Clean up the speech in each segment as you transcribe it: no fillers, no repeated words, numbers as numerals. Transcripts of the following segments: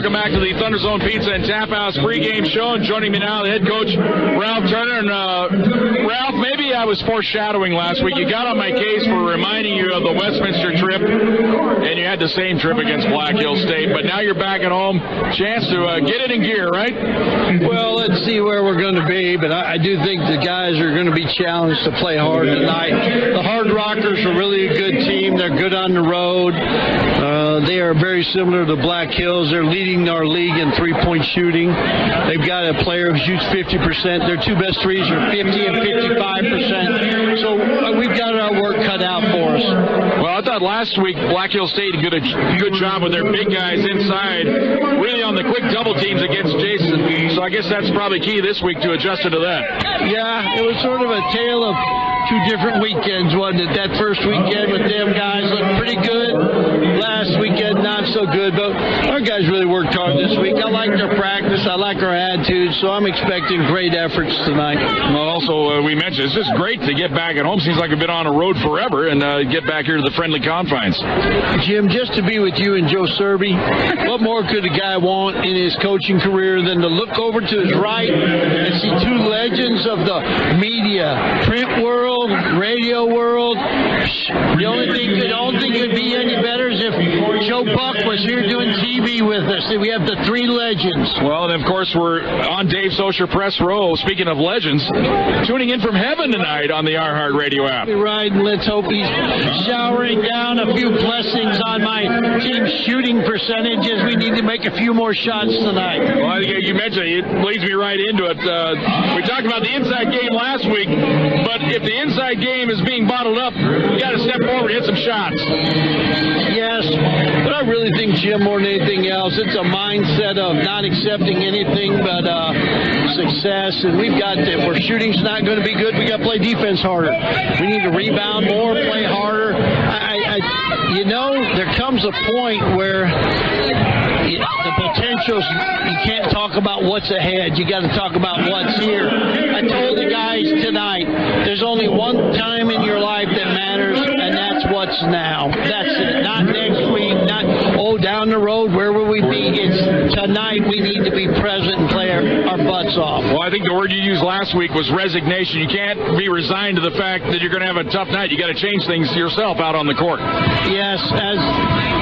welcome back to the Thunder Zone Pizza and Tap House pregame show. And joining me now, the head coach, Ralph Turner. And Ralph, maybe I was foreshadowing last week. You got on my case for reminding you of the Westminster trip, and you had the same trip against Black Hills State. But now you're back at home. Chance to get it in gear, right? Well, let's see where we're going to be. But I do think the guys are going to be challenged to play hard tonight. The Hard Rockers are really a good team. They're good on the road. They are very similar to Black Hills. They're leading our league in three-point shooting. They've got a player who shoots 50%. Their two best threes are 50 and 55%. So we've got our work cut out for us. Well, I thought last week Black Hills State did a good job with their big guys inside, really on the quick double teams against Jason. So I guess that's probably key this week to adjust to that. Yeah, it was sort of a tale of two different weekends, wasn't it? That first weekend with them guys looked pretty good. Last weekend, not so good. But our guys really worked hard this week. I like their practice. I like our attitude. So I'm expecting great efforts tonight. Well, also, we mentioned it's just great to get back at home. Seems like we've been on a road forever and get back here to the friendly confines. Jim, just to be with you and Joe Serby, what more could a guy want in his coaching career than to look over to his right and see two legends of the media, print world, radio world? The only thing could be any better is if Joe Buck was here doing TV with us. We have the three legends. Well, and of course, we're on Dave Socher Press Row. Speaking of legends, tuning in from heaven tonight on the iHeart Radio app. Right, and let's hope he's showering down a few blessings on my team's shooting percentages. We need to make a few more shots tonight. Well, you mentioned it leads me right into it. We talked about the inside game last week, but if the inside game is being bottled up, you got to step forward and hit some shots. Yes, but I really think, Jim, more than anything else, it's a mindset of not accepting anything but success. And we've got, if our shooting's not going to be good, we got to play defense harder. We need to rebound more, play harder. There comes a point where the potentials, you can't talk about what's ahead. You got to talk about what's here. I told the guys tonight, there's only one time in your life that matters, and that's what's now. That's it. Not next week, not, down the road, where will we be? It's tonight we need to be present and play our butts off. Well, I think the word you used last week was resignation. You can't be resigned to the fact that you're going to have a tough night. You got to change things yourself out on the court. Yes, as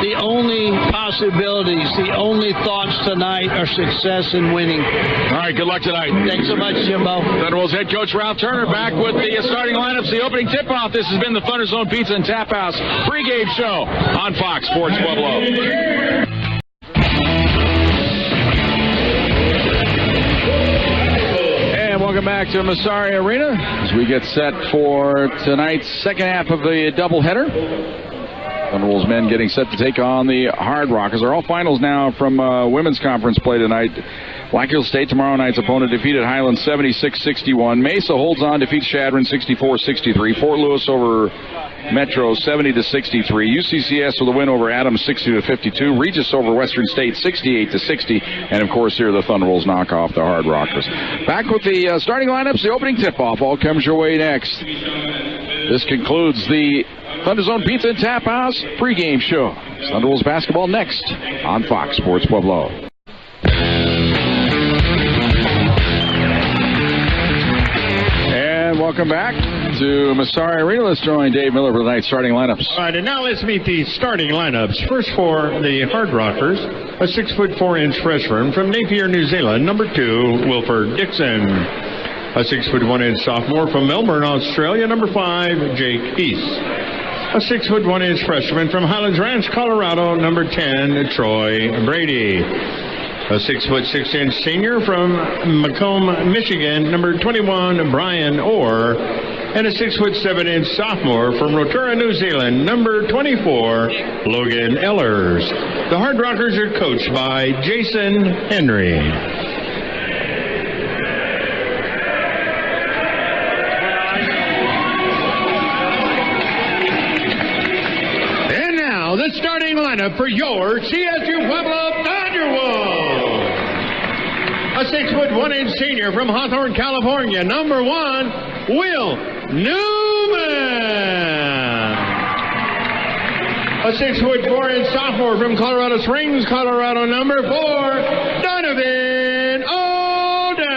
the only possibilities, the only thoughts tonight are success and winning. All right, good luck tonight. Thanks so much, Jimbo. Thunderbolts head coach Ralph Turner back with the starting lineups, the opening tip-off. This has been the Thunder Zone Pizza and Tap House pregame show on Fox Sports Pueblo. And welcome back to Massari Arena as we get set for tonight's second half of the doubleheader. Thunderbolts men getting set to take on the Hard Rockers. They're all finals now from women's conference play tonight. Black Hills State, tomorrow night's opponent, defeated Highland 76-61. Mesa holds on, defeats Chadron 64-63. Fort Lewis over Metro 70-63. UCCS with a win over Adams 60-52. Regis over Western State 68-60. And of course here the Thunderbolts knock off the Hard Rockers. Back with the starting lineups, the opening tip-off. All comes your way next. This concludes the Thunder Zone Pizza and Tap House pregame show. Thunderbolts basketball next on Fox Sports Pueblo. And welcome back to Massari Arena. Let's join Dave Miller for tonight's starting lineups. All right, and now let's meet the starting lineups. First for the Hard Rockers, a 6'4" freshman from Napier, New Zealand, number 2, Wilford Dixon. A 6'1" sophomore from Melbourne, Australia, number 5, Jake East. A 6'1" freshman from Highlands Ranch, Colorado, number 10, Troy Brady. A 6'6" senior from Macomb, Michigan, number 21, Brian Orr. And a 6'7" sophomore from Rotorua, New Zealand, number 24, Logan Ehlers. The Hard Rockers are coached by Jason Henry. The starting lineup for your CSU-Pueblo Thunderwolves. A 6'1" senior from Hawthorne, California, number 1, Will Newman. A A 6'4" sophomore from Colorado Springs, Colorado, number 4, Donovan Oldham.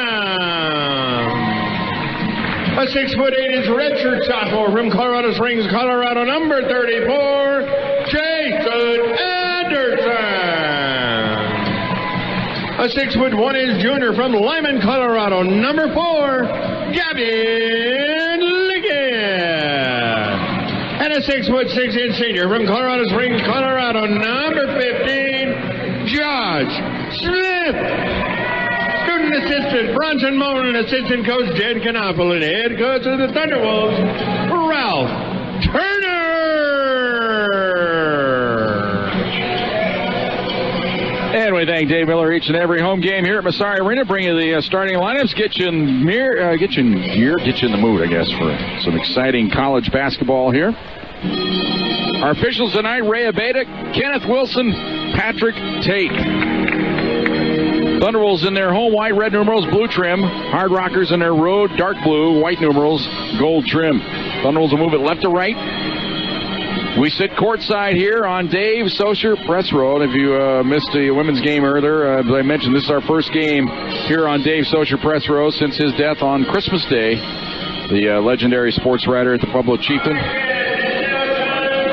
A 6'8" redshirt sophomore from Colorado Springs, Colorado, number 34, Jason Anderson. A 6'1" junior from Lyman, Colorado, number 4, Gavin Liggett. And a 6'6" senior from Colorado Springs, Colorado, number 15, Josh Smith. Student assistant Bronson Mullen, assistant coach Jed Canopoli, head coach of the Thunderwolves, Ralph Turner. And we thank Dave Miller each and every home game here at Massari Arena, bringing the starting lineups, get you in gear, get you in the mood, I guess, for some exciting college basketball here. Our officials tonight: Ray Abeda, Kenneth Wilson, Patrick Tate. Thunderwolves in their home white, red numerals, blue trim. Hard Rockers in their road, dark blue, white numerals, gold trim. Thunderwolves will move it left to right. We sit courtside here on Dave Socher Press Row. If you missed the women's game earlier, as I mentioned, this is our first game here on Dave Socher Press Row since his death on Christmas Day. The legendary sports writer at the Pueblo Chieftain.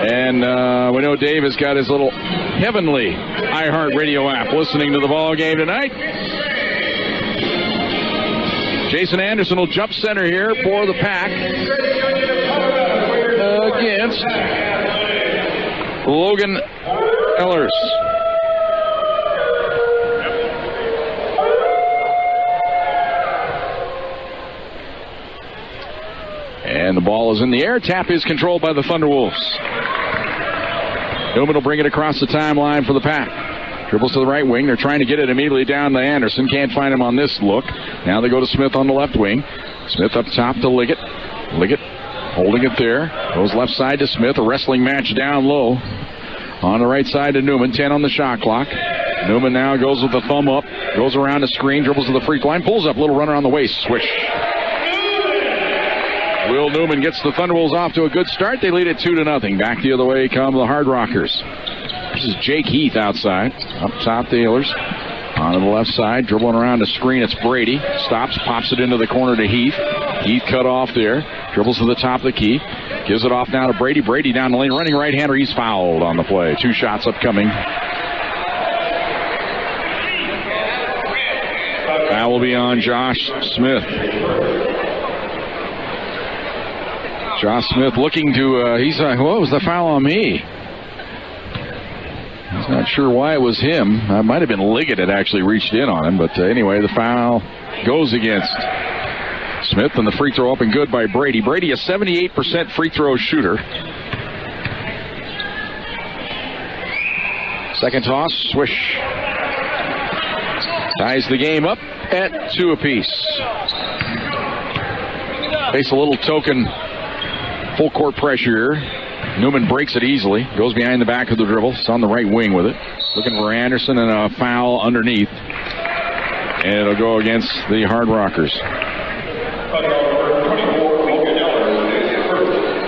And we know Dave has got his little heavenly iHeartRadio app listening to the ball game tonight. Jason Anderson will jump center here for the Pack against Logan Ellers. And the ball is in the air. Tap is controlled by the Thunderwolves. Newman will bring it across the timeline for the Pack. Dribbles to the right wing. They're trying to get it immediately down to Anderson. Can't find him on this look. Now they go to Smith on the left wing. Smith up top to Liggett. Liggett holding it there. Goes left side to Smith. A wrestling match down low. On the right side to Newman. 10 on the shot clock. Newman now goes with the thumb up. Goes around the screen. Dribbles to the free throw line. Pulls up. Little runner on the waist. Swish. Will Newman gets the Thunderwolves off to a good start. They lead it 2-0. Back the other way come the Hard Rockers. This is Jake Heath outside. Up top, the Oilers. On the left side, dribbling around the screen, it's Brady. Stops, pops it into the corner to Heath. Heath cut off there. Dribbles to the top of the key. Gives it off now to Brady. Brady down the lane, running right-hander. He's fouled on the play. 2 shots upcoming. That will be on Josh Smith. Josh Smith looking to, he's like, what was the foul on me? He's not sure why it was him. It might have been Liggett that actually reached in on him. But anyway, the foul goes against Smith, and the free throw up and good by Brady. Brady, a 78% free throw shooter. Second toss, swish. Ties the game up at 2 apiece. Face a little token full court pressure here. Newman breaks it easily. Goes behind the back of the dribble. It's on the right wing with it. Looking for Anderson and a foul underneath. And it'll go against the Hard Rockers.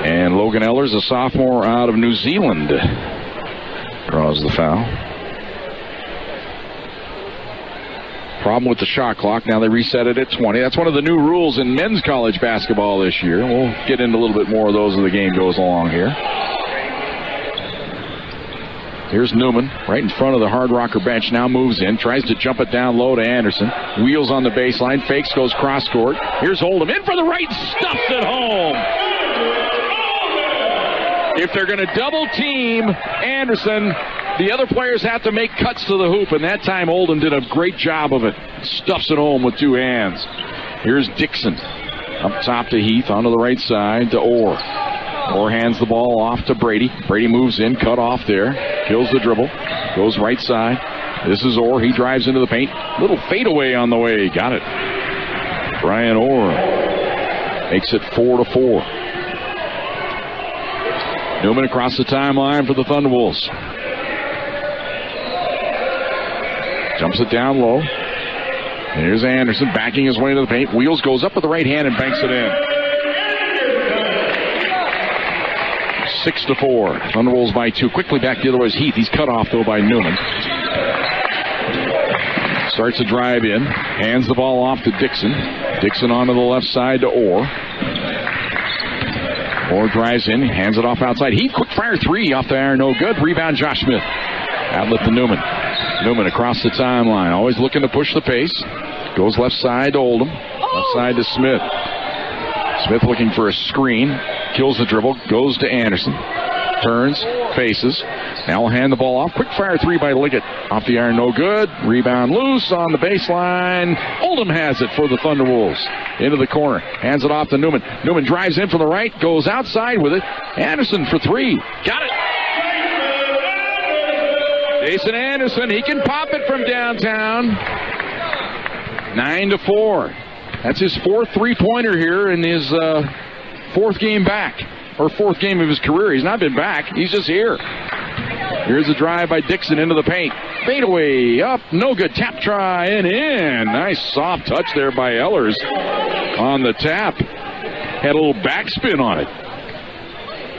And Logan Ellers, a sophomore out of New Zealand, draws the foul. Problem with the shot clock. Now they reset it at 20. That's one of the new rules in men's college basketball this year. We'll get into a little bit more of those as the game goes along here. Here's Newman right in front of the Hard Rocker bench. Now moves in. Tries to jump it down low to Anderson. Wheels on the baseline. Fakes, goes cross court. Here's Oldham in for the right. Stuffed it home. If they're going to double team Anderson, the other players have to make cuts to the hoop, and that time Oldham did a great job of it. Stuffs it home with 2 hands. Here's Dixon. Up top to Heath, onto the right side to Orr. Orr hands the ball off to Brady. Brady moves in, cut off there. Kills the dribble. Goes right side. This is Orr. He drives into the paint. Little fadeaway on the way. Got it. Brian Orr makes it 4-4. Newman across the timeline for the Thunderwolves. Jumps it down low. Here's Anderson backing his way into the paint. Wheels, goes up with the right hand and banks it in. 6-4. Thunderwolves by 2. Quickly back the other way is Heath. He's cut off, though, by Newman. Starts to drive in. Hands the ball off to Dixon. Dixon onto the left side to Orr. Orr drives in. Hands it off outside. Heath, quick fire 3 off the iron. No good. Rebound, Josh Smith. Outlet to Newman. Newman across the timeline. Always looking to push the pace. Goes left side to Oldham. Left side to Smith. Smith looking for a screen. Kills the dribble. Goes to Anderson. Turns. Faces. Now will hand the ball off. Quick fire 3 by Liggett. Off the iron. No good. Rebound loose on the baseline. Oldham has it for the Thunderwolves. Into the corner. Hands it off to Newman. Newman drives in from the right. Goes outside with it. Anderson for 3. Got it. Jason Anderson. He can pop it from downtown. 9-4. That's his 4th three-pointer here in his 4th game back. Or 4th game of his career. He's not been back. He's just here. Here's a drive by Dixon into the paint. Fadeaway up. No good. Tap try and in. Nice soft touch there by Ehlers on the tap. Had a little backspin on it.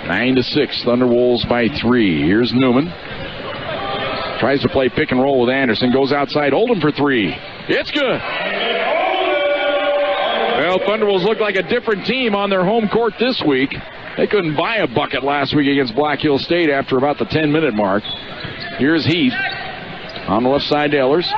9-6. Thunderwolves by 3. Here's Newman. Tries to play pick and roll with Anderson. Goes outside. Oldham for 3. It's good. Well, Thunderwolves look like a different team on their home court this week. They couldn't buy a bucket last week against Black Hill State after about the 10-minute mark. Here's Heath on the left side to Ehlers.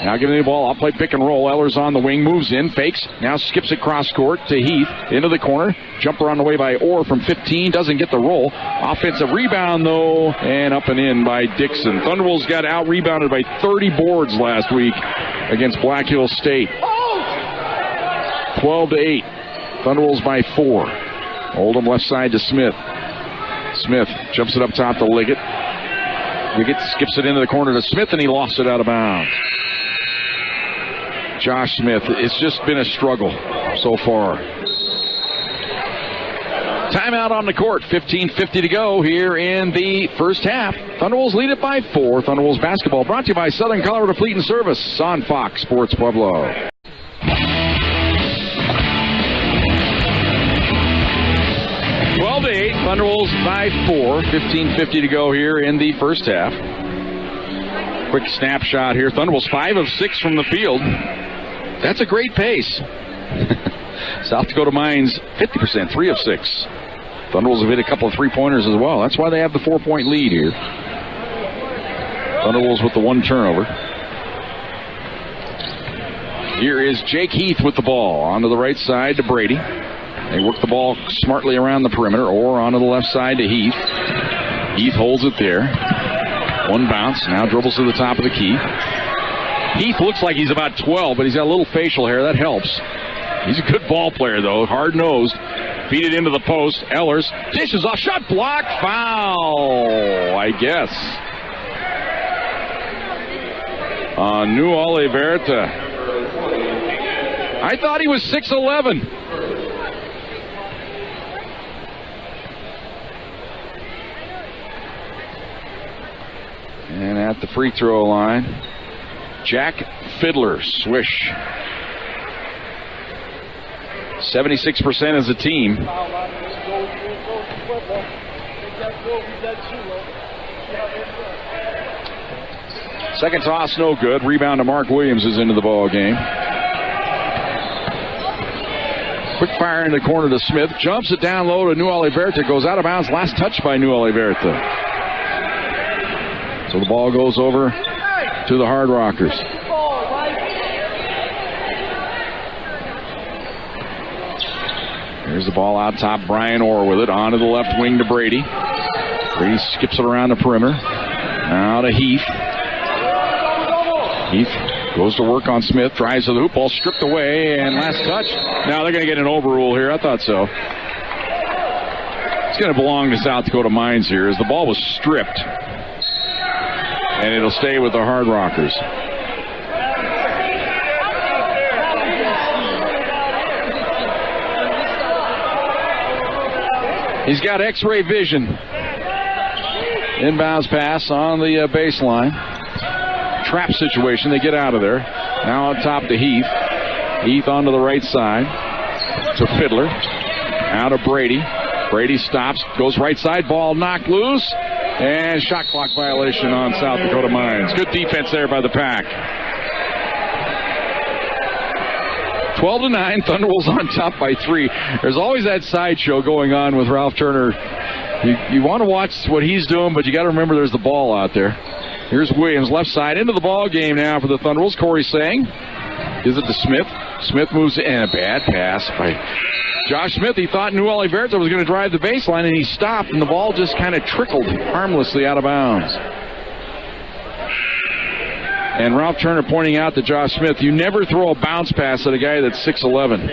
Now giving the ball. I'll play pick and roll. Ehlers on the wing. Moves in. Fakes. Now skips it cross court to Heath. Into the corner. Jumper on the way by Orr from 15. Doesn't get the roll. Offensive rebound, though. And up and in by Dixon. Thunderwolves got out-rebounded by 30 boards last week against Black Hill State. 12-8. Thunderwolves by 4. Oldham left side to Smith. Smith jumps it up top to Liggett. Liggett skips it into the corner to Smith, and he lost it out of bounds. Josh Smith, it's just been a struggle so far. Timeout on the court. 15:50 to go here in the first half. Thunderwolves lead it by 4. Thunderwolves basketball brought to you by Southern Colorado Fleet and Service on Fox Sports Pueblo. 12-8. Thunderwolves by 4. 15:50 to go here in the first half. Quick snapshot here. Thunderwolves 5 of 6 from the field. That's a great pace. South Dakota Mines 50%, 3 of 6. Thunderwolves have hit a couple of three-pointers as well. That's why they have the 4-point lead here. Thunderwolves with the 1 turnover. Here is Jake Heath with the ball. Onto the right side to Brady. They work the ball smartly around the perimeter, or onto the left side to Heath. Heath holds it there. 1 bounce. Now dribbles to the top of the key. Heath looks like he's about 12, but he's got a little facial hair. That helps. He's a good ball player, though. Hard-nosed. Feed it into the post. Ehlers dishes off. Shot block. Foul, I guess. New Oliverta. I thought he was 6'11". And at the free throw line, Jack Fiddler, swish. 76% as a team. Second toss, no good. Rebound to Mark Williams is into the ball game. Quick fire in the corner to Smith. Jumps it down low to New Oliverta. Goes out of bounds. Last touch by New Oliverta. So the ball goes over to the Hard Rockers. Here's the ball out top. Brian Orr with it. Onto the left wing to Brady. Brady skips it around the perimeter. Now to Heath. Heath goes to work on Smith. Drives to the hoop. Ball stripped away. And last touch. Now they're going to get an overrule here. I thought so. It's going to belong to South Dakota Mines here as the ball was stripped. And it'll stay with the Hard Rockers. He's got X-ray vision. Inbounds pass on the baseline. Trap situation. They get out of there. Now on top to Heath. Heath onto the right side to Fiddler. Out of Brady. Brady stops, goes right side, ball knocked loose, and shot clock violation on South Dakota Mines. Good defense there by the Pack. 12-9, Thunderwolves on top by 3. There's always that sideshow going on with Ralph Turner. You want to watch what he's doing, but you got to remember there's the ball out there. Here's Williams, left side, into the ball game now for the Thunderwolves. Corey Sang gives it to Smith. Smith moves in, a bad pass by Josh Smith. He thought New Oliverta was going to drive the baseline, and he stopped, and the ball just kind of trickled harmlessly out of bounds. And Ralph Turner pointing out to Josh Smith, you never throw a bounce pass at a guy that's 6'11".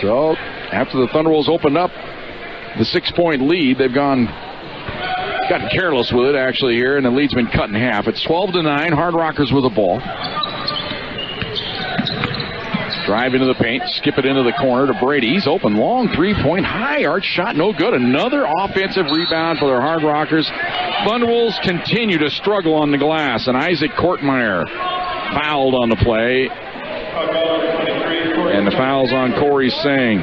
So, after the Thunderwolves opened up the 6-point lead, they've gotten careless with it, actually, here, and the lead's been cut in half. It's 12-9, Hard Rockers with the ball. Drive into the paint, skip it into the corner to Brady. He's open, long three-point, high arch shot, no good. Another offensive rebound for their Hard Rockers. Thunderwolves continue to struggle on the glass, and Isaac Kortmeyer fouled on the play. And the foul's on Corey Sang.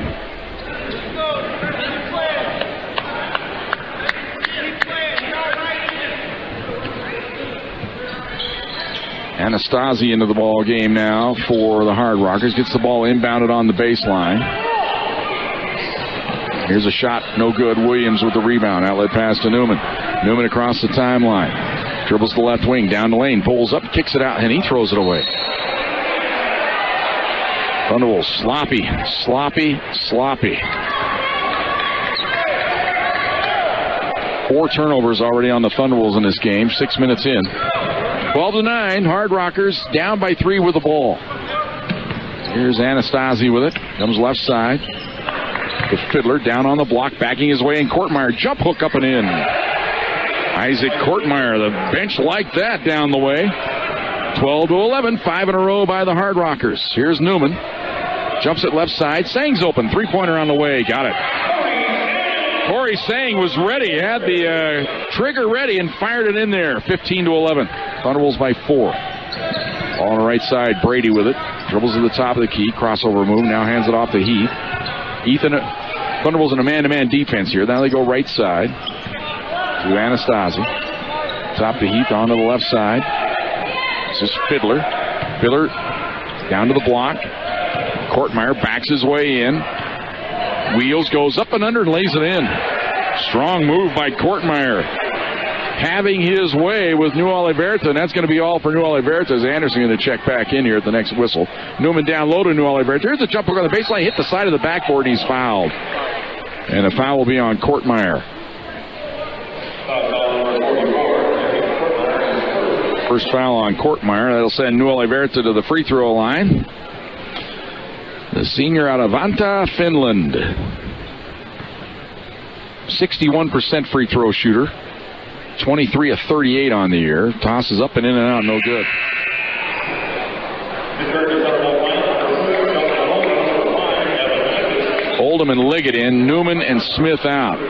Anastasi into the ball game now for the Hard Rockers. Gets the ball inbounded on the baseline. Here's a shot, no good. Williams with the rebound. Outlet pass to Newman. Newman across the timeline. Dribbles the left wing, down the lane, pulls up, kicks it out, and he throws it away. Thunderwolves sloppy. 4 turnovers already on the Thunderwolves in this game, 6 minutes in. 12-9, Hard Rockers down by 3 with the ball. Here's Anastasi with it. Comes left side. The Fiddler down on the block, backing his way in. Kortmeyer, jump hook up and in. Isaac Kortmeyer, the bench liked that down the way. 12-11, 5 in a row by the Hard Rockers. Here's Newman. Jumps it left side. Sang's open. 3-pointer on the way. Got it. Corey Sang was ready. Had the trigger ready and fired it in there. 15-11. Thunderwolves by 4. Ball on the right side. Brady with it. Dribbles to the top of the key. Crossover move. Now hands it off to Heath. Thunderwolves in a man-to-man defense here. Now they go right side to Anastasi. Top to Heath onto the left side. This is Fiddler. Fiddler down to the block. Kortmeyer backs his way in. Wheels, goes up and under and lays it in. Strong move by Kortmeyer. Having his way with New Oliverta, and that's going to be all for New Oliverta as Anderson going to check back in here at the next whistle. Newman down low to New Oliverta. Here's a jump hook on the baseline, hit the side of the backboard, and he's fouled. And the foul will be on Kortmeyer. First foul on Kortmeyer. That'll send New Oliverta to the free throw line. The senior out of Vantaa, Finland. 61% free throw shooter. 23 of 38 on the year. Tosses up and in and out, no good. Oldham and Liggett in. Newman and Smith out.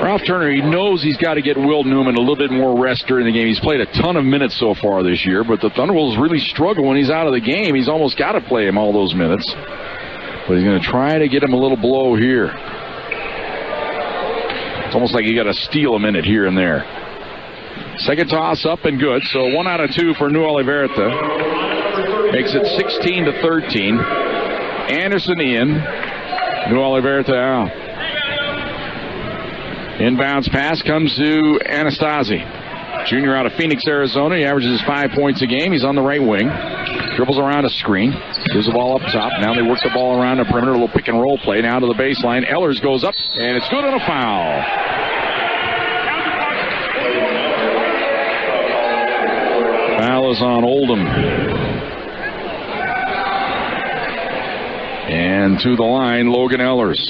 Ralph Turner, he knows he's got to get Will Newman a little bit more rest during the game. He's played a ton of minutes so far this year, but the Thunderwolves really struggle when he's out of the game. He's almost got to play him all those minutes. But he's going to try to get him a little blow here. It's almost like you got to steal a minute here and there. Second toss up and good. So 1 out of 2 for New Oliverta. Makes it 16-13. Anderson in. New Oliverta out. Inbounds pass comes to Anastasi. Junior out of Phoenix, Arizona. He averages 5 points a game. He's on the right wing. Dribbles around a screen. Gives the ball up top. Now they work the ball around the perimeter. A little pick and roll play. Now to the baseline. Ehlers goes up, and it's good on a foul. Foul is on Oldham. And to the line, Logan Ehlers.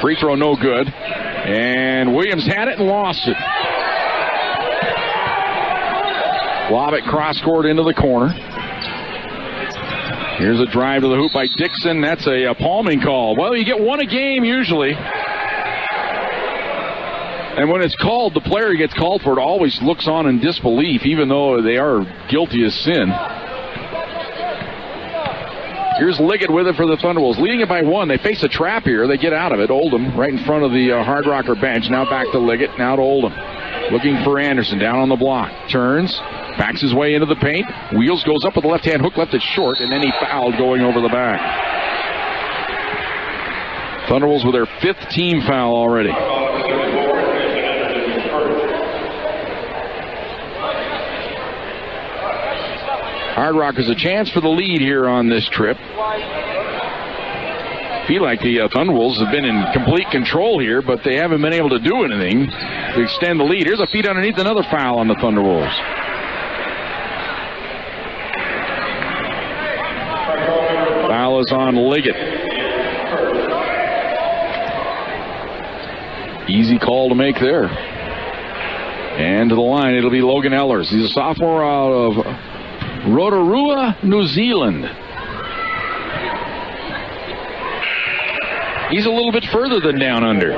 Free throw no good. And Williams had it and lost it. Lob it cross court into the corner. Here's a drive to the hoop by Dixon. That's a palming call. Well, you get one a game usually. And when it's called, the player who gets called for it always looks on in disbelief, even though they are guilty of sin. Here's Liggett with it for the Thunderwolves, leading it by 1. They face a trap here. They get out of it. Oldham right in front of the Hard Rocker bench. Now back to Liggett. Now to Oldham. Looking for Anderson down on the block. Turns. Backs his way into the paint. Wheels, goes up with the left-hand hook. Left it short. And then he fouled going over the back. Thunderwolves with their 5th team foul already. Hard Rockers a chance for the lead here on this trip. Feel like the Thunderwolves have been in complete control here, but they haven't been able to do anything to extend the lead. Here's a feed underneath, another foul on the Thunderwolves. Foul is on Liggett. Easy call to make there. And to the line, it'll be Logan Ehlers. He's a sophomore out of Rotorua, New Zealand. He's a little bit further than down under.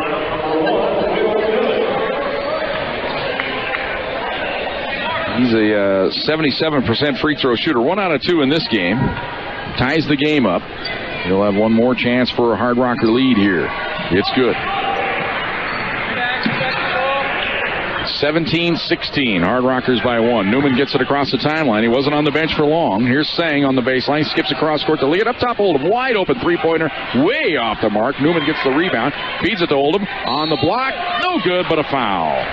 He's a 77% free throw shooter. 1 out of 2 in this game. Ties the game up. He'll have one more chance for a Hard Rocker lead here. It's good. 17-16. Hard Rockers by 1. Newman gets it across the timeline. He wasn't on the bench for long. Here's Sang on the baseline. Skips across court to Liggett. Up top, Oldham. Wide open three-pointer. Way off the mark. Newman gets the rebound. Feeds it to Oldham. On the block. No good, but a foul.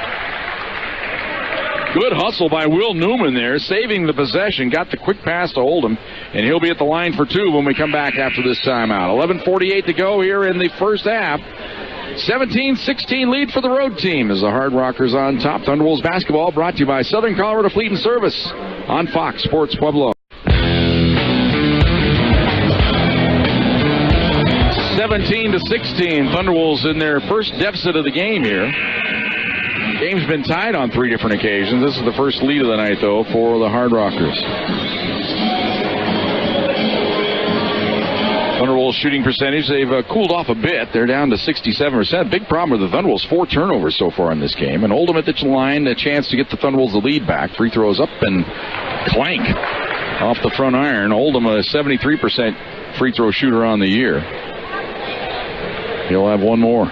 Good hustle by Will Newman there, saving the possession. Got the quick pass to Oldham, and he'll be at the line for 2 when we come back after this timeout. 11:48 to go here in the first half. 17-16 lead for the road team as the Hard Rockers on top. Thunderwolves basketball brought to you by Southern Colorado Fleet and Service on Fox Sports Pueblo. 17-16. Thunderwolves in their first deficit of the game here. Game's been tied on 3 different occasions. This is the first lead of the night, though, for the Hard Rockers. Thunderwolves shooting percentage, they've cooled off a bit. They're down to 67%. Big problem with the Thunderwolves, 4 turnovers so far in this game. And Oldham at the line, a chance to get the Thunderwolves the lead back. Free throws up and clank off the front iron. Oldham a 73% free throw shooter on the year. He'll have one more.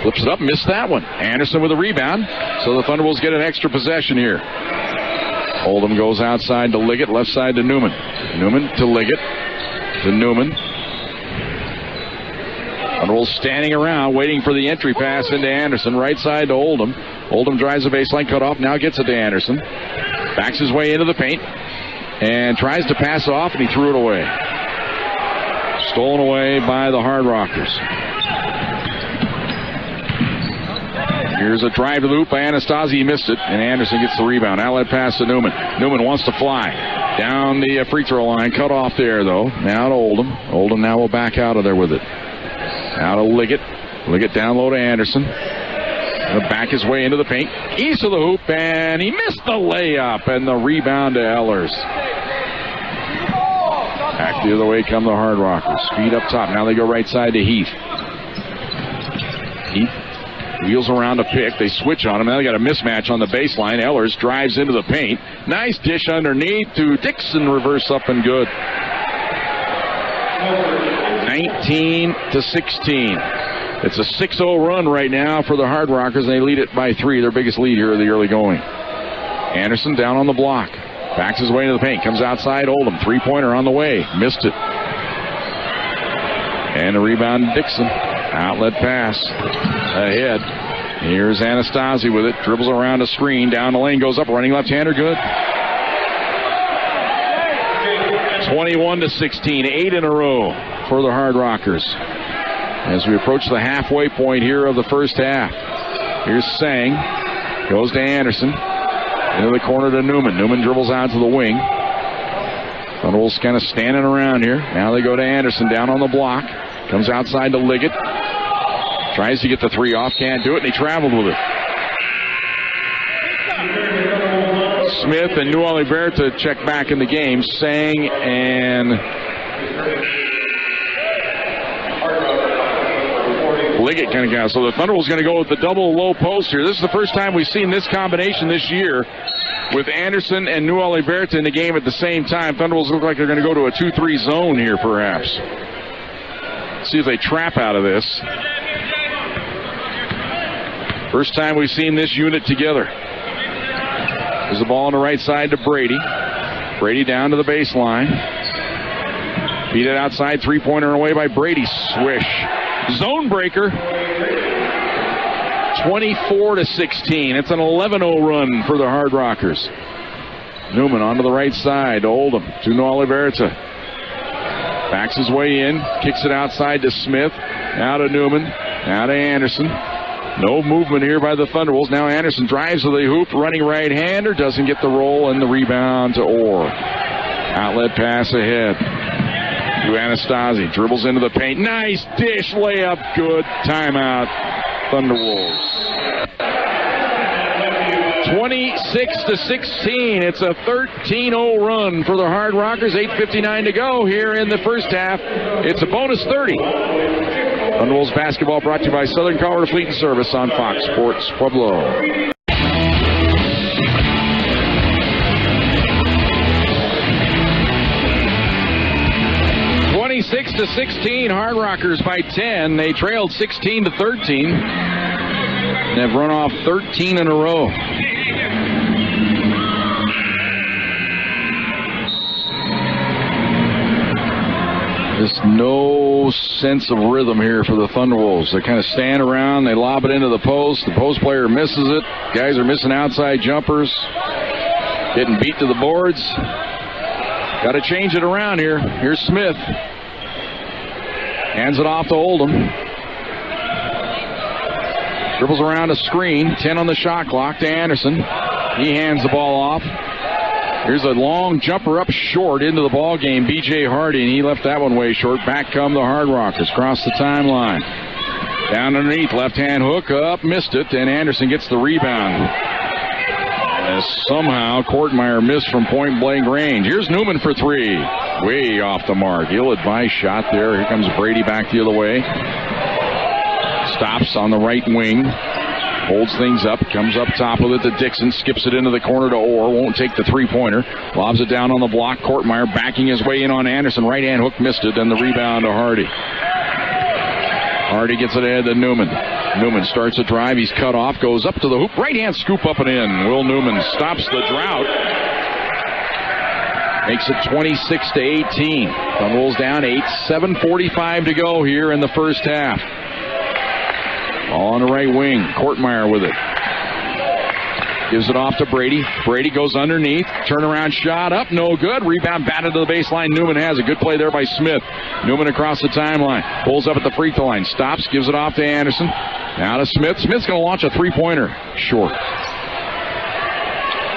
Flips it up, missed that one. Anderson with a rebound. So the Thunderwolves get an extra possession here. Oldham goes outside to Liggett, left side to Newman. Newman to Liggett, to Newman. Thunderwolves standing around, waiting for the entry pass into Anderson. Right side to Oldham. Oldham drives the baseline, cut off, now gets it to Anderson. Backs his way into the paint and tries to pass off, and he threw it away. Stolen away by the Hard Rockers. Here's a drive to the hoop by Anastasi. He missed it, and Anderson gets the rebound. Outlet pass to Newman. Newman wants to fly down the free throw line. Cut off there, though. Now to Oldham. Oldham now will back out of there with it. Now to Liggett. Liggett down low to Anderson. He'll back his way into the paint. East of the hoop, and he missed the layup, and the rebound to Ehlers. Back the other way come the Hard Rockers. Feed up top. Now they go right side to Heath. Heath wheels around a pick. They switch on him. Now they got a mismatch on the baseline. Ehlers drives into the paint. Nice dish underneath to Dixon. Reverse up and good. 19-16. It's a 6-0 run right now for the Hard Rockers, and they lead it by 3. Their biggest lead here of the early going. Anderson down on the block. Backs his way into the paint. Comes outside Oldham. Three-pointer on the way. Missed it. And a rebound to Dixon. Outlet pass. Ahead. Here's Anastasi with it. Dribbles around a screen. Down the lane. Goes up. Running left-hander. Good. 21-16. 8 in a row for the Hard Rockers. As we approach the halfway point here of the first half. Here's Sang. Goes to Anderson. Into the corner to Newman. Newman dribbles out to the wing. Thunderwolves kind of standing around here. Now they go to Anderson down on the block. Comes outside to Liggett. Tries to get the 3 off. Can't do it, and he traveled with it. Smith and New Oliverta check back in the game. Sang and Liggett kind of guy. So the Thunderbolts going to go with the double low post here. This is the first time we've seen this combination this year with Anderson and New Oliverta in the game at the same time. Thunderbolts look like they're going to go to a 2-3 zone here, perhaps. See if they trap out of this. First time we've seen this unit together. There's the ball on the right side to Brady. Brady down to the baseline. Beat it outside, three-pointer away by Brady. Swish. Zone breaker. 24-16. It's an 11-0 run for the Hard Rockers. Newman onto the right side to Oldham. To Oliverta. Backs his way in. Kicks it outside to Smith. Now to Newman. Now to Anderson. No movement here by the Thunderbolts. Now Anderson drives to the hoop. Running right-hander. Doesn't get the roll and the rebound to Orr. Outlet pass ahead. To Anastasi. Dribbles into the paint. Nice dish. Layup. Good. Timeout. Thunderwolves. 26-16. It's a 13-0 run for the Hard Rockers. 8:59 to go here in the first half. It's a bonus 30. Thunderwolves basketball brought to you by Southern Colorado Fleet and Service on Fox Sports Pueblo. 26-16, Hard Rockers by 10. They trailed 16-13 and have run off 13 in a row. Just no sense of rhythm here for the Thunderwolves. They kind of stand around, they lob it into the post. The post player misses it. Guys are missing outside jumpers. Getting beat to the boards. Got to change it around here. Here's Smith. Hands it off to Oldham. Dribbles around a screen. 10 on the shot clock to Anderson. He hands the ball off. Here's a long jumper up short into the ball game. B.J. Hardy, and he left that one way short. Back come the Hard Rockers. Cross the timeline. Down underneath. Left-hand hook up. Missed it, and Anderson gets the rebound. As somehow Kortmeyer missed from point-blank range. Here's Newman for three. Way off the mark. Ill-advised shot there. Here comes Brady back the other way. Stops on the right wing. Holds things up. Comes up top with it to Dixon. Skips it into the corner to Orr. Won't take the three-pointer. Lobs it down on the block. Kortmeyer backing his way in on Anderson. Right-hand hook missed it. And the rebound to Hardy. Hardy gets it ahead to Newman. Newman starts a drive. He's cut off. Goes up to the hoop. Right-hand scoop up and in. Will Newman stops the drought. Makes it 26-18. Thunderwolves down 8. 7:45 to go here in the first half. All on the right wing. Kortmeyer with it. Gives it off to Brady. Brady goes underneath. Turnaround shot up. No good. Rebound batted to the baseline. Newman has a good play there by Smith. Newman across the timeline. Pulls up at the free throw line. Stops. Gives it off to Anderson. Now to Smith. Smith's going to launch a three-pointer. Short.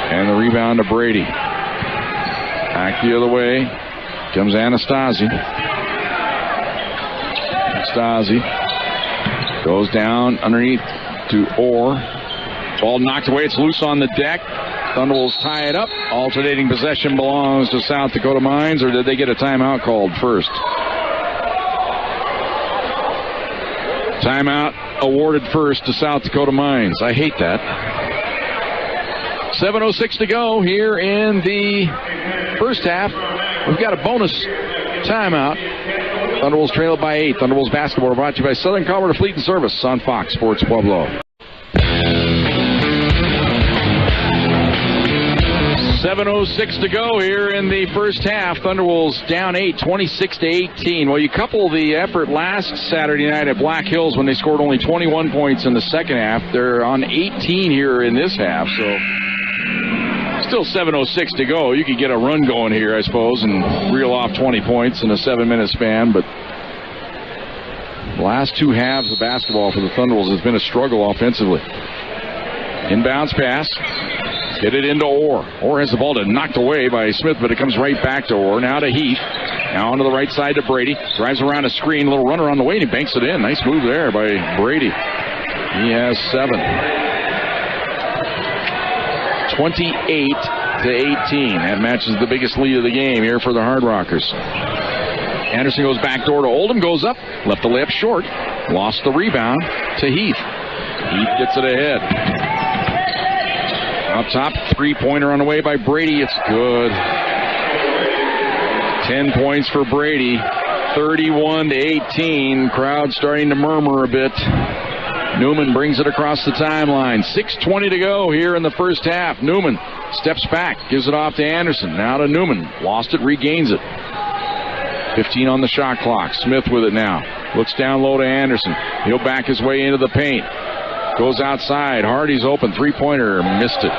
And the rebound to Brady. Back the other way. Comes Anastasi. Anastasi. Goes down underneath to Orr. Ball knocked away. It's loose on the deck. Thunderwolves tie it up. Alternating possession belongs to South Dakota Mines, or did they get a timeout called first? Timeout awarded first to South Dakota Mines. I hate that. 7:06 to go here in the first half. We've got a bonus timeout. Thunderwolves trail by 8. Thunderwolves basketball brought to you by Southern Colorado Fleet and Service on Fox Sports Pueblo. 7:06 to go here in the first half. Thunderwolves down 8, 26-18. Well, you couple the effort last Saturday night at Black Hills when they scored only 21 points in the second half. They're on 18 here in this half, so still 7:06 to go. You could get a run going here, I suppose, and reel off 20 points in a 7-minute span, but the last two halves of basketball for the Thunderwolves has been a struggle offensively. Inbounds pass. Hit it into Orr. Orr has the ball knocked away by Smith, but it comes right back to Orr. Now to Heath. Now onto the right side to Brady. Drives around a screen. Little runner on the way, and he banks it in. Nice move there by Brady. He has 7. 28-18. That matches the biggest lead of the game here for the Hard Rockers. Anderson goes back door to Oldham, goes up, left the layup short, lost the rebound to Heath. Heath gets it ahead. Up top, three-pointer on the way by Brady. It's good. 10 points for Brady. 31-18. Crowd starting to murmur a bit. Newman brings it across the timeline. 6:20 to go here in the first half. Newman steps back, gives it off to Anderson. Now to Newman. Lost it, regains it. 15 on the shot clock. Smith with it now. Looks down low to Anderson. He'll back his way into the paint. Goes outside. Hardy's open. Three-pointer. Missed it.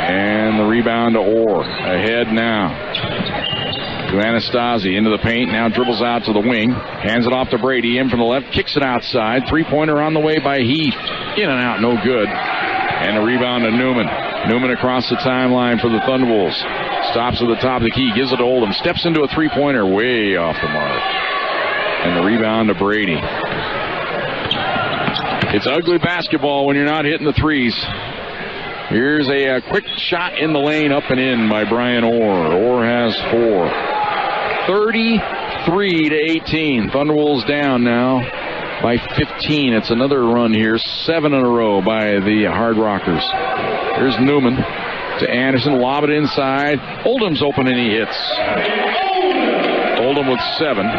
And the rebound to Orr. Ahead now to Anastasi. Into the paint. Now dribbles out to the wing. Hands it off to Brady. In from the left. Kicks it outside. Three-pointer on the way by Heath. In and out. No good. And a rebound to Newman. Newman across the timeline for the Thunderbolts. Stops at the top of the key. Gives it to Oldham. Steps into a three-pointer. Way off the mark. And the rebound to Brady. It's ugly basketball when you're not hitting the threes. Here's a quick shot in the lane, up and in by Brian Orr. Orr has 4. 33-18. Thunderwolves down now by 15. It's another run here. 7 in a row by the Hard Rockers. Here's Newman to Anderson. Lob it inside. Oldham's open and he hits. Oldham with 7.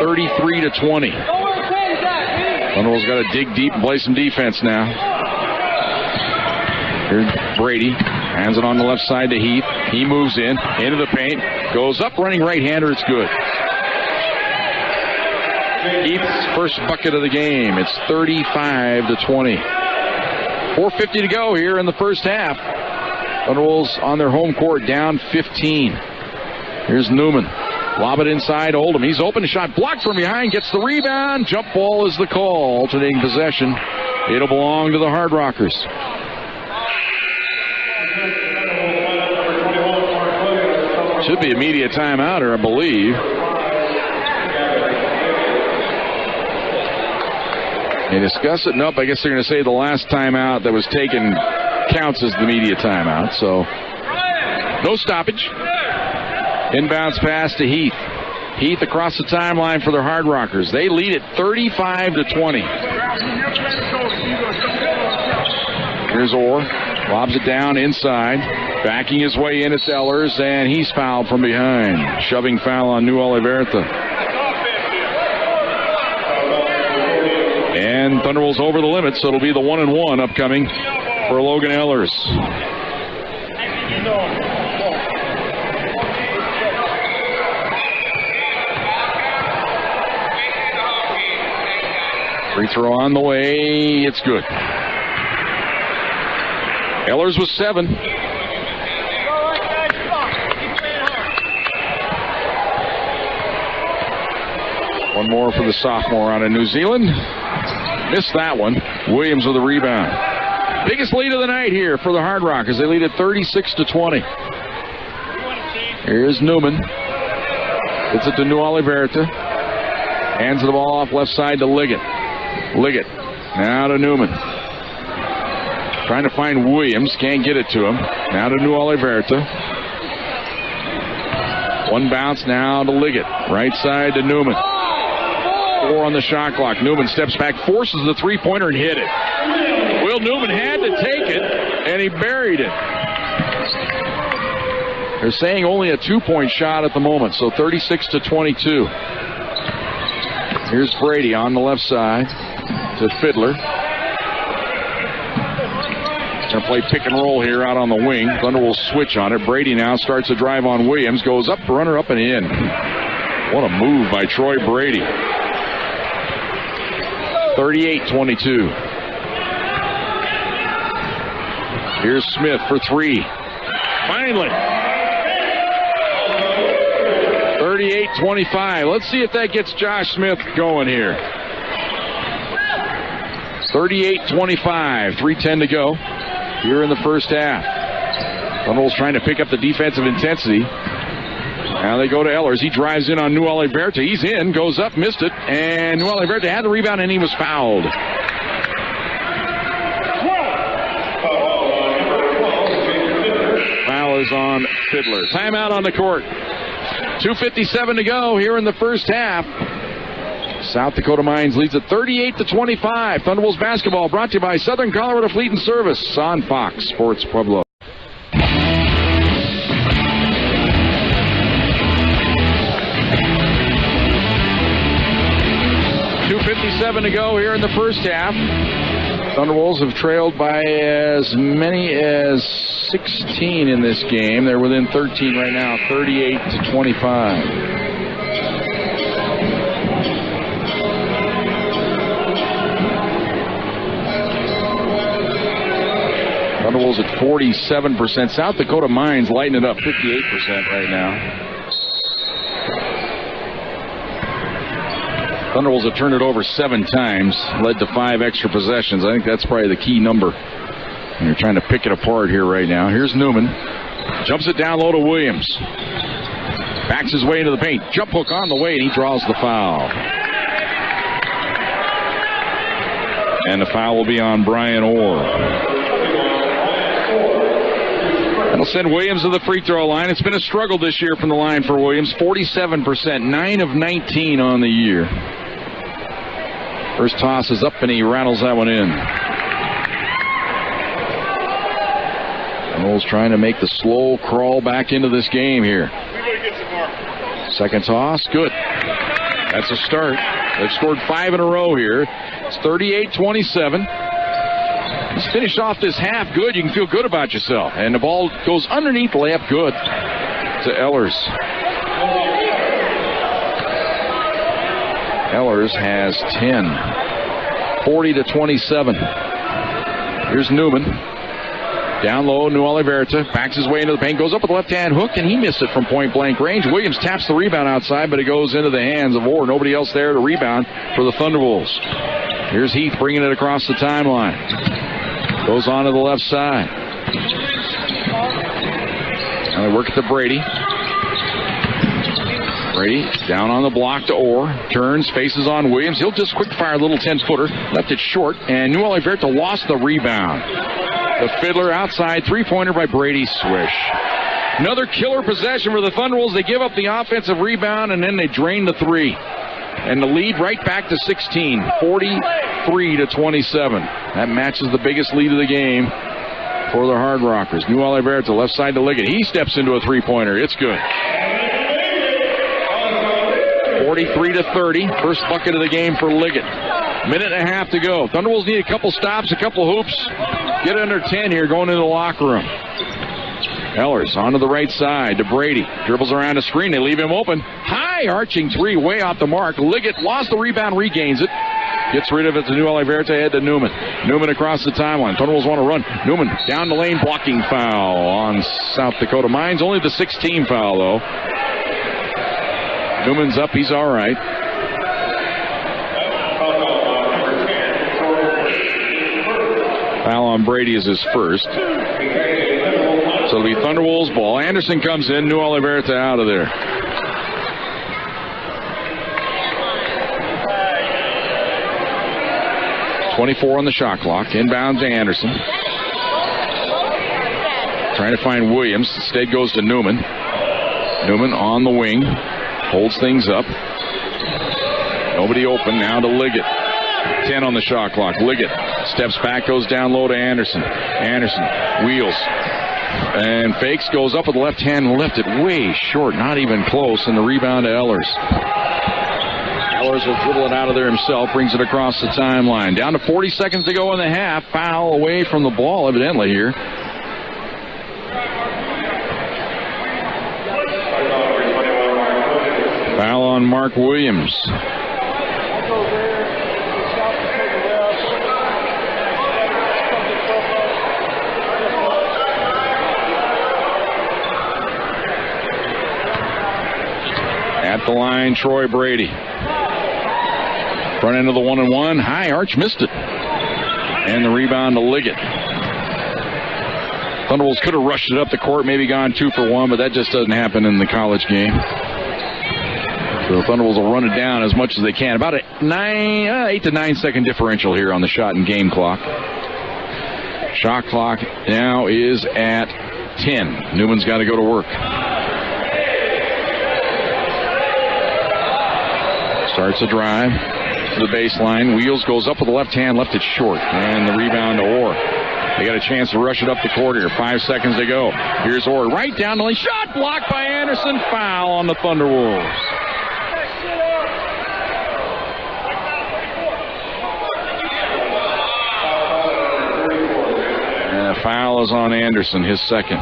33-20. Thunderbolts got to dig deep and play some defense now. Here's Brady. Hands it on the left side to Heath. He moves in. Into the paint. Goes up, running right-hander. It's good. Heath's first bucket of the game. It's 35-20. 4:50 to go here in the first half. Thunderbolts on their home court down 15. Here's Newman. Lob it inside Oldham. He's open. Shot blocked from behind. Gets the rebound. Jump ball is the call. Alternating possession. It'll belong to the Hard Rockers. Should be immediate timeout, or I believe. They discuss it. Nope, I guess they're going to say the last timeout that was taken counts as the immediate timeout. So, no stoppage. Inbounds pass to Heath. Heath across the timeline for the Hard Rockers. They lead it 35-20. Here's Orr. Lobs it down inside. Backing his way in, it's Ehlers, and he's fouled from behind. Shoving foul on New Oliverta. And Thunderbolts over the limit, so it'll be the 1-and-1 upcoming for Logan Ehlers. Free throw on the way. It's good. Ehlers was 7. One more for the sophomore out of New Zealand. Missed that one. Williams with a rebound. Biggest lead of the night here for the Hard Rockers. They lead at 36-20. Here's Newman. Gets it to New Oliverta. Hands the ball off left side to Liggett. Liggett. Now to Newman. Trying to find Williams. Can't get it to him. Now to New Oliverta. One bounce now to Liggett. Right side to Newman. 4 on the shot clock. Newman steps back, forces the three-pointer and hit it. Will Newman had to take it, and he buried it. They're saying only a 2-point shot at the moment, so 36-22. Here's Brady on the left side to Fiddler. Going to play pick and roll here out on the wing. Thunder will switch on it. Brady now starts to drive on Williams. Goes up, runner up and in. What a move by Troy Brady. 38-22. Here's Smith for 3. Finally. 38-25. Let's see if that gets Josh Smith going here. 38-25. 3:10 to go here in the first half. Thunderbolts trying to pick up the defensive intensity. Now they go to Ehlers. He drives in on New Oliverta. He's in, goes up, missed it, and New Oliverta had the rebound, and he was fouled. Foul is on Fiddler. Timeout on the court. 2:57 to go here in the first half. South Dakota Mines leads at 38-25. Thunderwolves basketball brought to you by Southern Colorado Fleet and Service on Fox Sports Pueblo. 2:57 to go here in the first half. Thunderwolves have trailed by as many as 16 in this game. They're within 13 right now, 38-25. Thunderwolves at 47%. South Dakota Mines lighting it up, 58% right now. Thunderwolves have turned it over 7 times, led to 5 extra possessions. I think that's probably the key number. And you're trying to pick it apart here right now. Here's Newman. Jumps it down low to Williams. Backs his way into the paint. Jump hook on the way, and he draws the foul. And the foul will be on Brian Orr. That'll send Williams to the free throw line. It's been a struggle this year from the line for Williams. 47%, 9 of 19 on the year. First toss is up, and he rattles that one in. Knowles trying to make the slow crawl back into this game here. Second toss, good. That's a start. They've scored 5 in a row here. It's 38-27. He's finished off this half good. You can feel good about yourself. And the ball goes underneath the layup good to Ehlers. Ehlers has 10. 40-27. Here's Newman. Down low, New Oliverta. Backs his way into the paint. Goes up with the left-hand hook, and he missed it from point-blank range. Williams taps the rebound outside, but it goes into the hands of Orr. Nobody else there to rebound for the Thunderwolves. Here's Heath bringing it across the timeline. Goes on to the left side. Now they work it to Brady. Brady down on the block to Orr. Turns, faces on Williams. He'll just quick fire a little 10-footer. Left it short, and New Oliverta lost the rebound. The fiddler outside, 3-pointer by Brady. Swish. Another killer possession for the Thunderwolves. They give up the offensive rebound, and then they drain the 3. And the lead right back to 16, 43-27. That matches the biggest lead of the game for the Hard Rockers. New Oliverta, left side to Liggett. He steps into a 3-pointer. It's good. 43-30. First bucket of the game for Liggett. Minute and a half to go. Thunderwolves need a couple stops, a couple hoops. Get under 10 here going into the locker room. Ehlers onto the right side to Brady. Dribbles around a screen. They leave him open. High arching 3 way off the mark. Liggett lost the rebound, regains it. Gets rid of it to New Oliverta, head to Newman. Newman across the timeline. Thunderwolves want to run. Newman down the lane, blocking foul on South Dakota Mines. Only the 16th foul, though. Newman's up. He's all right. Foul on Brady is his first. So it'll be Thunderwolves ball. Anderson comes in. New Oliverta out of there. .24 on the shot clock. Inbound to Anderson. Trying to find Williams. Instead goes to Newman. Newman on the wing. Holds things up. Nobody open. Now to Liggett. 10 on the shot clock. Liggett steps back, goes down low to Anderson. Anderson wheels and fakes, goes up with the left hand and left it way short, not even close, and the rebound to Ehlers. Ehlers will dribble it out of there himself, brings it across the timeline. Down to 40 seconds to go in the half. Foul away from the ball, evidently, here. Foul on Mark Williams. At the line, Troy Brady. Front end of the 1-and-1. High arch, missed it. And the rebound to Liggett. Thunderwolves could have rushed it up the court, maybe gone 2 for 1, but that just doesn't happen in the college game. So the Thunderwolves will run it down as much as they can. About a 8 to 9 second differential here on the shot and game clock. Shot clock now is at 10. Newman's got to go to work. Starts a drive to the baseline. Wheels, goes up with the left hand, left it short. And the rebound to Orr. They got a chance to rush it up the court here. 5 seconds to go. Here's Orr right down the lane. Shot blocked by Anderson. Foul on the Thunderwolves. And a foul is on Anderson, his second.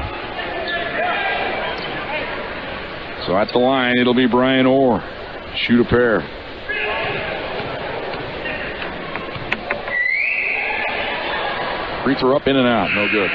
So at the line, it'll be Brian Orr. Shoot a pair. Free throw up, in and out. No good.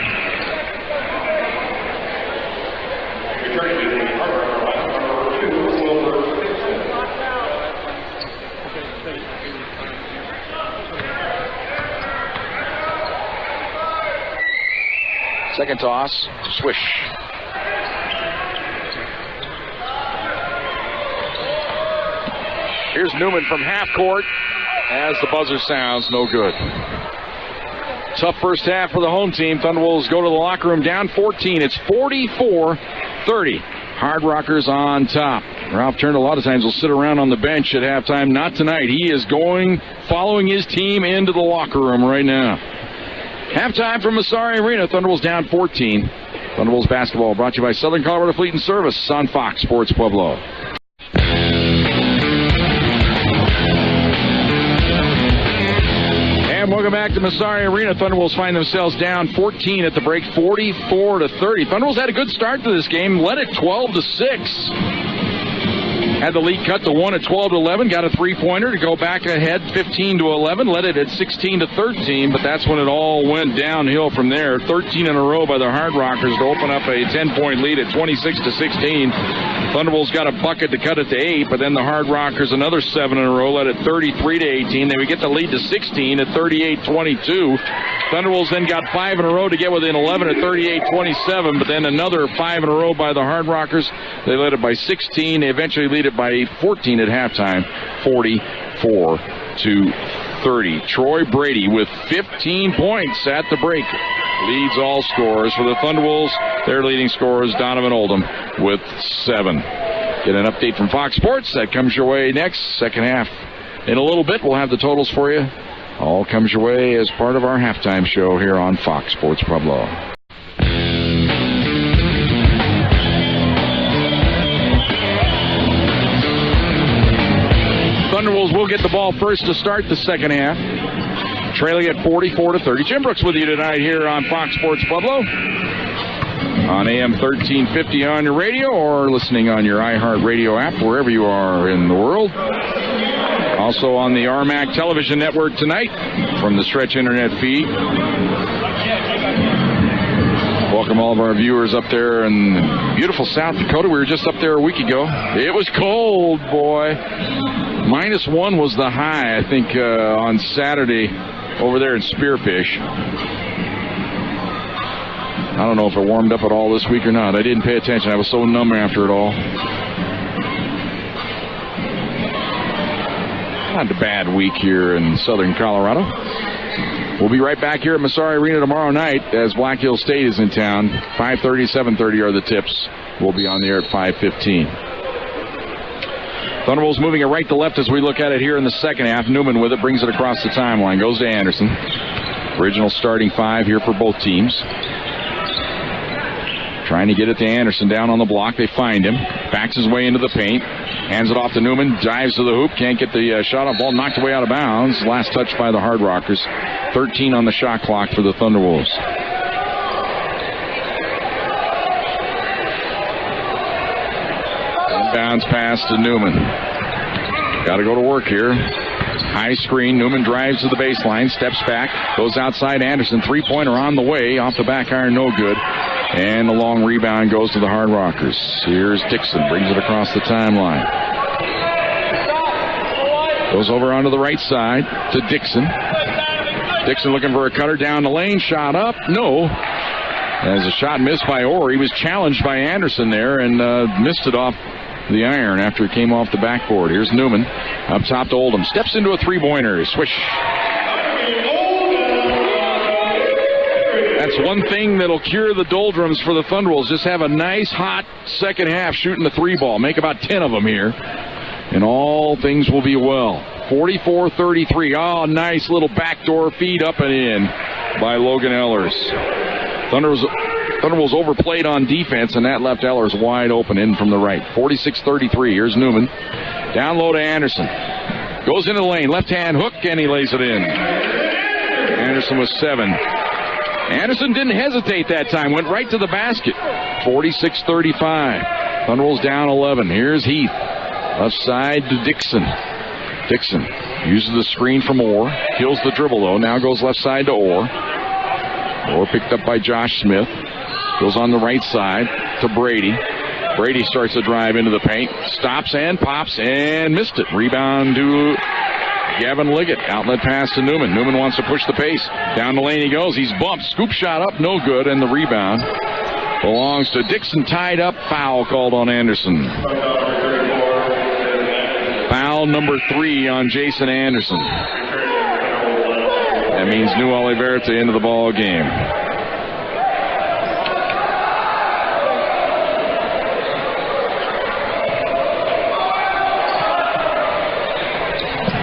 Second toss. Swish. Here's Newman from half court. As the buzzer sounds, no good. Tough first half for the home team. Thunderwolves go to the locker room down 14. It's 44-30. Hard Rockers on top. Ralph Turner a lot of times will sit around on the bench at halftime. Not tonight. He is following his team into the locker room right now. Halftime from Massari Arena. Thunderwolves down 14. Thunderwolves basketball brought to you by Southern Colorado Fleet and Service on Fox Sports Pueblo. Welcome back to Massari Arena. Thunderwolves find themselves down 14 at the break, 44-30. Thunderwolves had a good start to this game, led it 12-6. Had the lead cut to 1 at 12-11, got a three-pointer to go back ahead 15-11, led it at 16-13, but that's when it all went downhill from there. 13 in a row by the Hard Rockers to open up a 10-point lead at 26-16. Thunderwolves got a bucket to cut it to 8, but then the Hard Rockers another 7 in a row, led it 33-18. Then we get the lead to 16 at 38-22. Thunderwolves then got 5 in a row to get within 11 at 38-27, but then another 5 in a row by the Hard Rockers. They led it by 16. They eventually lead it by 14 at halftime, 44-30. Troy Brady with 15 points at the break. Leads all scorers for the Thunderwolves. Their leading scorer is Donovan Oldham with 7. Get an update from Fox Sports. That comes your way next. Second half. In a little bit, we'll have the totals for you. All comes your way as part of our halftime show here on Fox Sports Pueblo. Thunderwolves will get the ball first to start the second half. Trailing at 44-30. Jim Brooks with you tonight here on Fox Sports Pueblo. On AM1350 on your radio or listening on your iHeartRadio app wherever you are in the world. Also on the RMAC television network tonight from the Stretch Internet feed. Welcome all of our viewers up there in beautiful South Dakota. We were just up there a week ago. It was cold, boy. -1 was the high, I think, on Saturday over there in Spearfish. I don't know if it warmed up at all this week or not. I didn't pay attention. I was so numb after it all. Not a bad week here in southern Colorado. We'll be right back here at Massari Arena tomorrow night as Black Hill State is in town. 5:30, 7:30 are the tips. We'll be on the air at 5:15. Thunderwolves moving it right to left as we look at it here in the second half. Newman with it, brings it across the timeline. Goes to Anderson. Original starting 5 here for both teams. Trying to get it to Anderson down on the block. They find him. Backs his way into the paint. Hands it off to Newman. Dives to the hoop. Can't get the shot off. Ball knocked away out of bounds. Last touch by the Hard Rockers. 13 on the shot clock for the Thunderwolves. Inbounds pass to Newman. Got to go to work here. High screen. Newman drives to the baseline. Steps back. Goes outside Anderson. Three-pointer on the way. Off the back iron. No good. And the long rebound goes to the Hard Rockers. Here's Dixon. Brings it across the timeline. Goes over onto the right side to Dixon. Dixon looking for a cutter down the lane. Shot up. No. As a shot missed by Orr. He was challenged by Anderson there and missed it off the iron after it came off the backboard. Here's Newman. Up top to Oldham. Steps into a three-pointer. Swish. That's one thing that'll cure the doldrums for the Thunderwolves. Just have a nice, hot second half shooting the three ball. Make about 10 of them here. and all things will be well. 44-33. Oh, nice little backdoor feed up and in by Logan Ehlers. Thunderwolves overplayed on defense, and that left Ehlers wide open in from the right. 46-33. Here's Newman. Down low to Anderson. Goes into the lane. Left-hand hook, and he lays it in. Anderson was 7. Anderson didn't hesitate that time. Went right to the basket. 46-35. Thunderwolves down 11. Here's Heath. Left side to Dixon. Dixon uses the screen from Orr. Kills the dribble, though. Now goes left side to Orr. Orr picked up by Josh Smith. Goes on the right side to Brady. Brady starts to drive into the paint. Stops and pops and missed it. Rebound to Gavin Liggett. Outlet pass to Newman. Newman wants to push the pace. Down the lane he goes. He's bumped. Scoop shot up. No good. And the rebound belongs to Dixon. Tied up. Foul called on Anderson. Foul number 3 on Jason Anderson. That means New Oliverta into the ball game.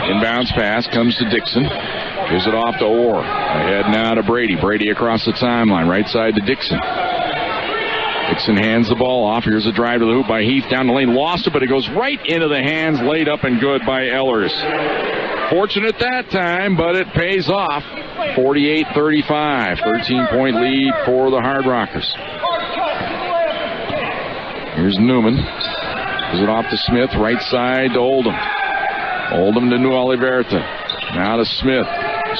Inbounds pass comes to Dixon. Gives it off to Orr. Ahead now to Brady. Brady across the timeline. Right side to Dixon. Dixon hands the ball off. Here's a drive to the hoop by Heath. Down the lane. Lost it, but it goes right into the hands. Laid up and good by Ehlers. Fortunate that time, but it pays off. 48-35. 13-point lead for the Hard Rockers. Here's Newman. Gives it off to Smith. Right side to Oldham. Oldham to New Oliverta. Now to Smith.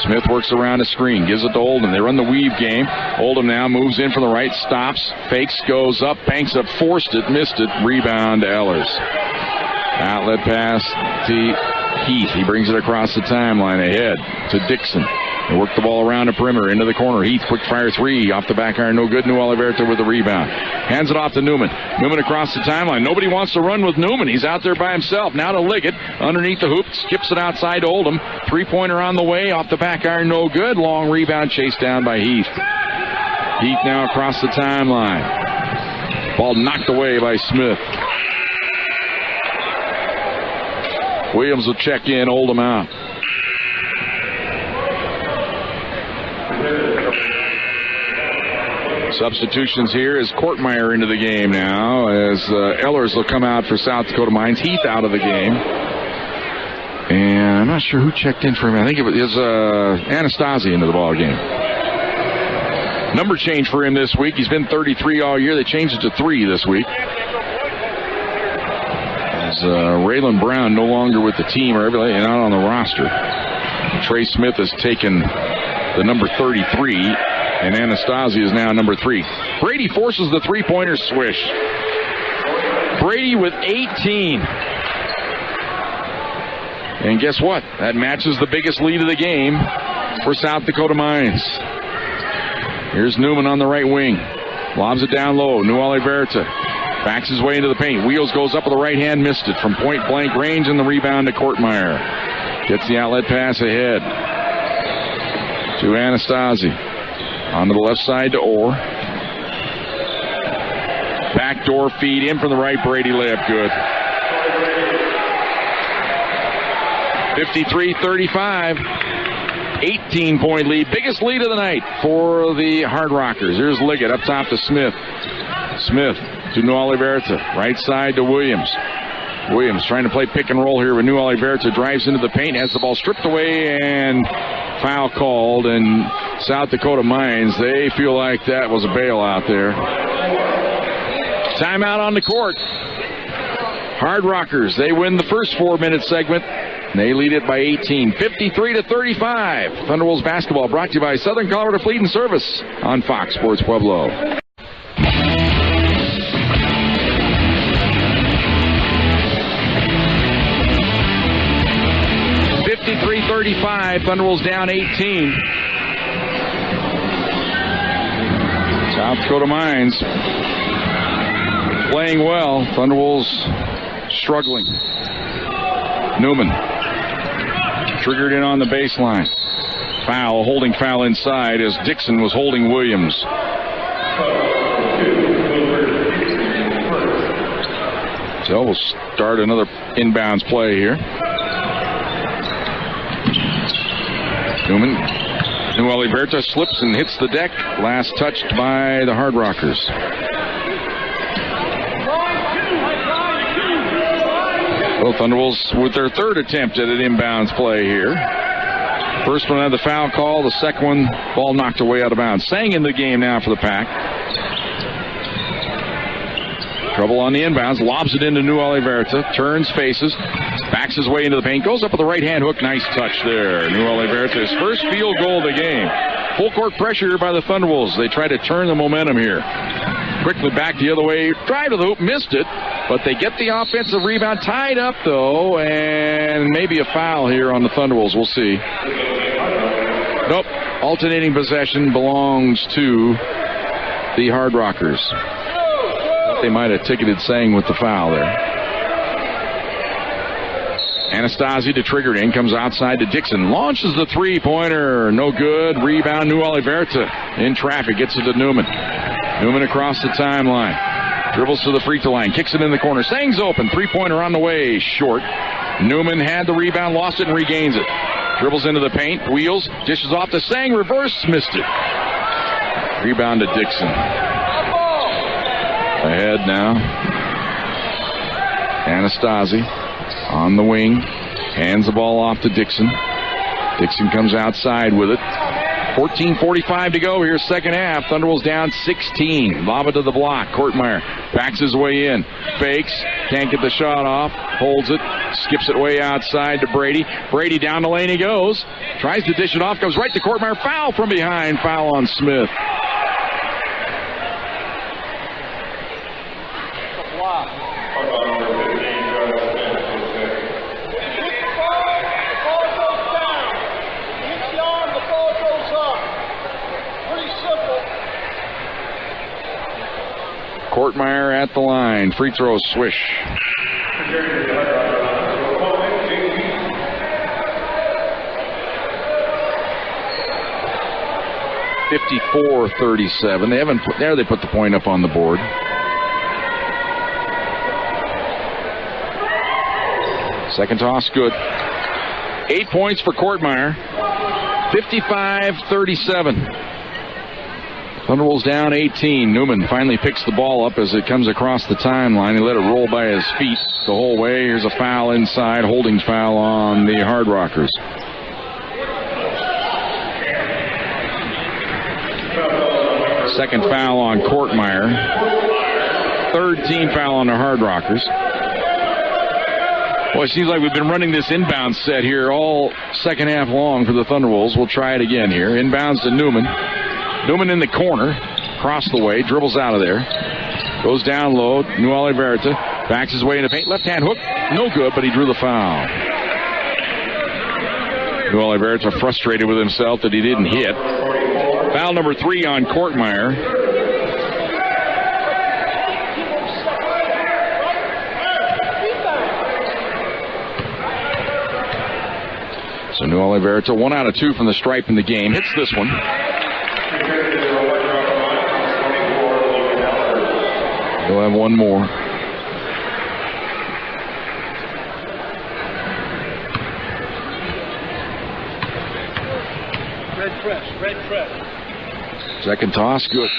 Smith works around a screen. Gives it to Oldham. They run the weave game. Oldham now moves in from the right. Stops. Fakes. Goes up. Banks up. Forced it. Missed it. Rebound to Ehlers. Outlet pass to Heath. He brings it across the timeline. Ahead to Dixon. They work the ball around the perimeter. Into the corner. Heath. Quick fire 3. Off the back iron. No good. New Oliverta with the rebound. Hands it off to Newman. Newman across the timeline. Nobody wants to run with Newman. He's out there by himself. Now to Liggett. Underneath the hoop. Skips it outside to Oldham. 3-pointer on the way. Off the back iron. No good. Long rebound. Chased down by Heath. Heath now across the timeline. Ball knocked away by Smith. Williams will check in. Oldham out. Substitutions here as Kortmeyer into the game now, as Ehlers will come out for South Dakota Mines. Heath out of the game. And I'm not sure who checked in for him. I think it was Anastasi into the ball game. Number change for him this week. He's been 33 all year. They changed it to 3 this week. As Raylan Brown no longer with the team or everything not on the roster. Trey Smith has taken the number 33. And Anastasi is now number 3. Brady forces the 3-pointer swish. Brady with 18. And guess what? That matches the biggest lead of the game for South Dakota Mines. Here's Newman on the right wing. Lobs it down low. New Oliverta backs his way into the paint. Wheels goes up with the right hand. Missed it from point blank range, and the rebound to Kortmeyer. Gets the outlet pass ahead to Anastasi. Onto the left side to Orr. Backdoor feed in from the right. Brady layup good. 53-35. 18-point lead. Biggest lead of the night for the Hard Rockers. Here's Liggett up top to Smith. Smith to New Oliverta. Right side to Williams. Williams trying to play pick and roll here with New Oliverta. Drives into the paint. Has the ball stripped away and foul called, and South Dakota Mines, they feel like that was a bailout there. Timeout on the court. Hard Rockers, they win the first 4-minute segment. They lead it by 18, 53-35. Thunderwolves basketball brought to you by Southern Colorado Fleet and Service on Fox Sports Pueblo. Thunderwolves down 18. South Dakota Mines playing well. Thunderwolves struggling. Newman triggered in on the baseline. Foul, holding foul inside as Dixon was holding Williams. So we'll start another inbounds play here. Newman. New Oliverta slips and hits the deck. Last touched by the Hard Rockers. Both Thunderwolves with their third attempt at an inbounds play here. First one had the foul call. The second one, ball knocked away out of bounds. Sang in the game now for the Pack. Trouble on the inbounds. Lobs it into New Oliverta. Turns, faces. Backs his way into the paint. Goes up with the right-hand hook. Nice touch there. New Oliverta's first field goal of the game. Full court pressure by the Thunderwolves. They try to turn the momentum here. Quickly back the other way. Drive to the hoop. Missed it. But they get the offensive rebound. Tied up, though. And maybe a foul here on the Thunderwolves. We'll see. Nope. Alternating possession belongs to the Hard Rockers. They might have ticketed Sang with the foul there. Anastasi to trigger it in. Comes outside to Dixon. Launches the three-pointer. No good. Rebound. New Oliverta in traffic. Gets it to Newman. Newman across the timeline. Dribbles to the free throw line. Kicks it in the corner. Sang's open. Three-pointer on the way. Short. Newman had the rebound. Lost it and regains it. Dribbles into the paint. Wheels. Dishes off to Sang. Reverse. Missed it. Rebound to Dixon. Ahead now. Anastasi on the wing. Hands the ball off to Dixon. Dixon comes outside with it. 14:45 to go here, second half. Thunderwolves down 16. Lob it to the block. Kortmeyer backs his way in. Fakes. Can't get the shot off. Holds it. Skips it way outside to Brady. Brady down the lane he goes. Tries to dish it off. Goes right to Kortmeyer. Foul from behind. Foul on Smith. Kortmeyer at the line. Free throw swish. (54-37). They haven't put, there they put the point up on the board. Second toss good. 8 points for Kortmeyer. 55-37. Thunderwolves down 18. Newman finally picks the ball up as it comes across the timeline. He let it roll by his feet the whole way. Here's a foul inside. Holding foul on the Hard Rockers. Second foul on Kortmeyer. Third team foul on the Hard Rockers. Well, it seems like we've been running this inbound set here all second half long for the Thunderwolves. We'll try it again here. Inbounds to Newman. Newman in the corner, across the way, dribbles out of there. Goes down low. New Oliverta backs his way into paint. Left-hand hook, no good, but he drew the foul. New Oliverta frustrated with himself that he didn't hit. Foul number 3 on Kortmeyer. So New Oliverta, 1 out of 2 from the stripe in the game. Hits this one. We'll have one more. Red press. Second toss, good.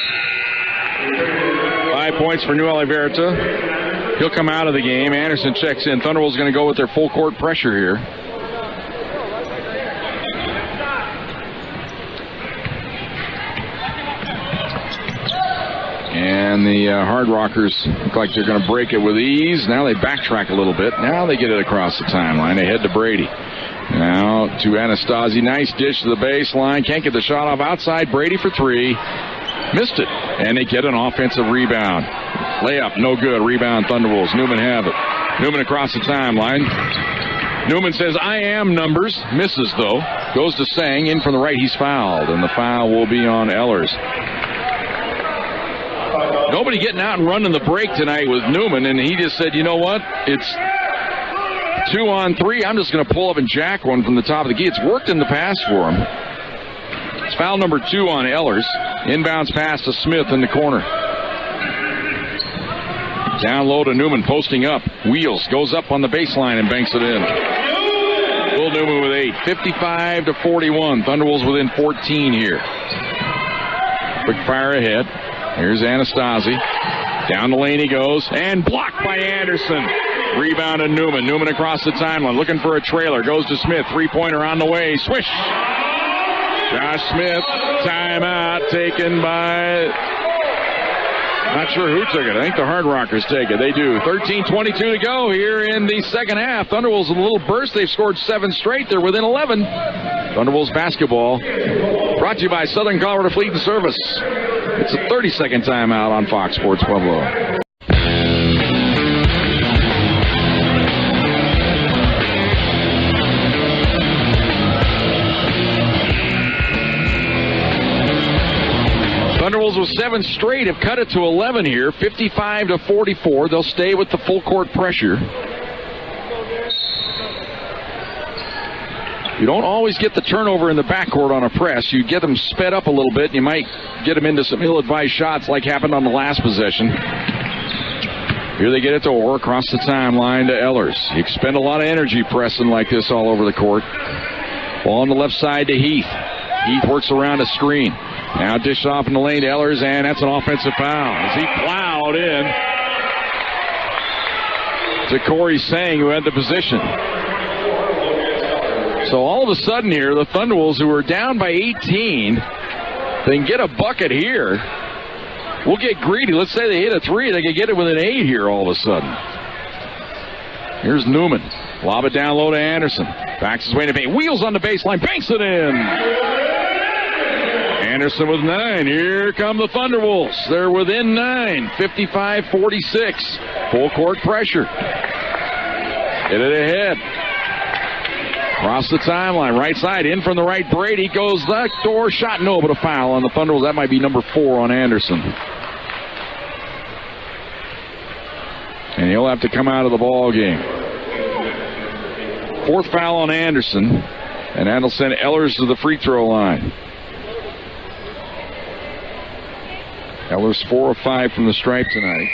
5 points for New Oliverta. He'll come out of the game. Anderson checks in. Thunderwolves going to go with their full court pressure here. And the Hard Rockers look like they're going to break it with ease. Now they backtrack a little bit. Now they get it across the timeline. They head to Brady. Now to Anastasi. Nice dish to the baseline. Can't get the shot off outside. Brady for 3. Missed it. And they get an offensive rebound. Layup, no good. Rebound, Thunderwolves. Newman have it. Newman across the timeline. Newman says, I am numbers. Misses, though. Goes to Sang. In from the right. He's fouled. And the foul will be on Ehlers. Nobody getting out and running the break tonight with Newman, and he just said, you know what? It's 2 on 3. I'm just going to pull up and jack one from the top of the key. It's worked in the past for him. It's foul number 2 on Ehlers. Inbounds pass to Smith in the corner. Down low to Newman, posting up. Wheels, goes up on the baseline and banks it in. Will Newman with 8. 55-41. Thunderwolves within 14 here. Quick fire ahead. Here's Anastasi. Down the lane he goes, and blocked by Anderson. Rebound to Newman. Newman across the timeline, looking for a trailer. Goes to Smith. Three-pointer on the way. Swish! Josh Smith. Timeout taken by... Not sure who took it. I think the Hard Rockers take it. They do. 13:22 to go here in the second half. Thunderwolves with a little burst. They've scored 7 straight. They're within 11. Thunderwolves basketball. Brought to you by Southern Colorado Fleet and Service. It's a 30-second timeout on Fox Sports Pueblo. Thunderwolves with 7 straight have cut it to 11 here, 55-44. They'll stay with the full court pressure. You don't always get the turnover in the backcourt on a press. You get them sped up a little bit, and you might get them into some ill-advised shots like happened on the last possession. Here they get it to Orr, across the timeline to Ehlers. You expend a lot of energy pressing like this all over the court. Ball on the left side to Heath. Heath works around a screen. Now dished off in the lane to Ehlers, and that's an offensive foul as he plowed in to Corey Sang, who had the position. So all of a sudden here, the Thunderwolves, who are down by 18, they can get a bucket here. We'll get greedy. Let's say they hit a 3. They can get it with an 8 here all of a sudden. Here's Newman. Lob it down low to Anderson. Backs his way to paint. Wheels on the baseline. Banks it in. Anderson with 9. Here come the Thunderwolves. They're within 9. 55-46. Full court pressure. Hit it ahead. Across the timeline. Right side. In from the right. Brady goes the door. Shot. No, but a foul on the Thunderwolves. That might be number 4 on Anderson. And he'll have to come out of the ball game. 4th foul on Anderson. And that'll send Ehlers to the free throw line. Ehlers 4 of 5 from the stripe tonight.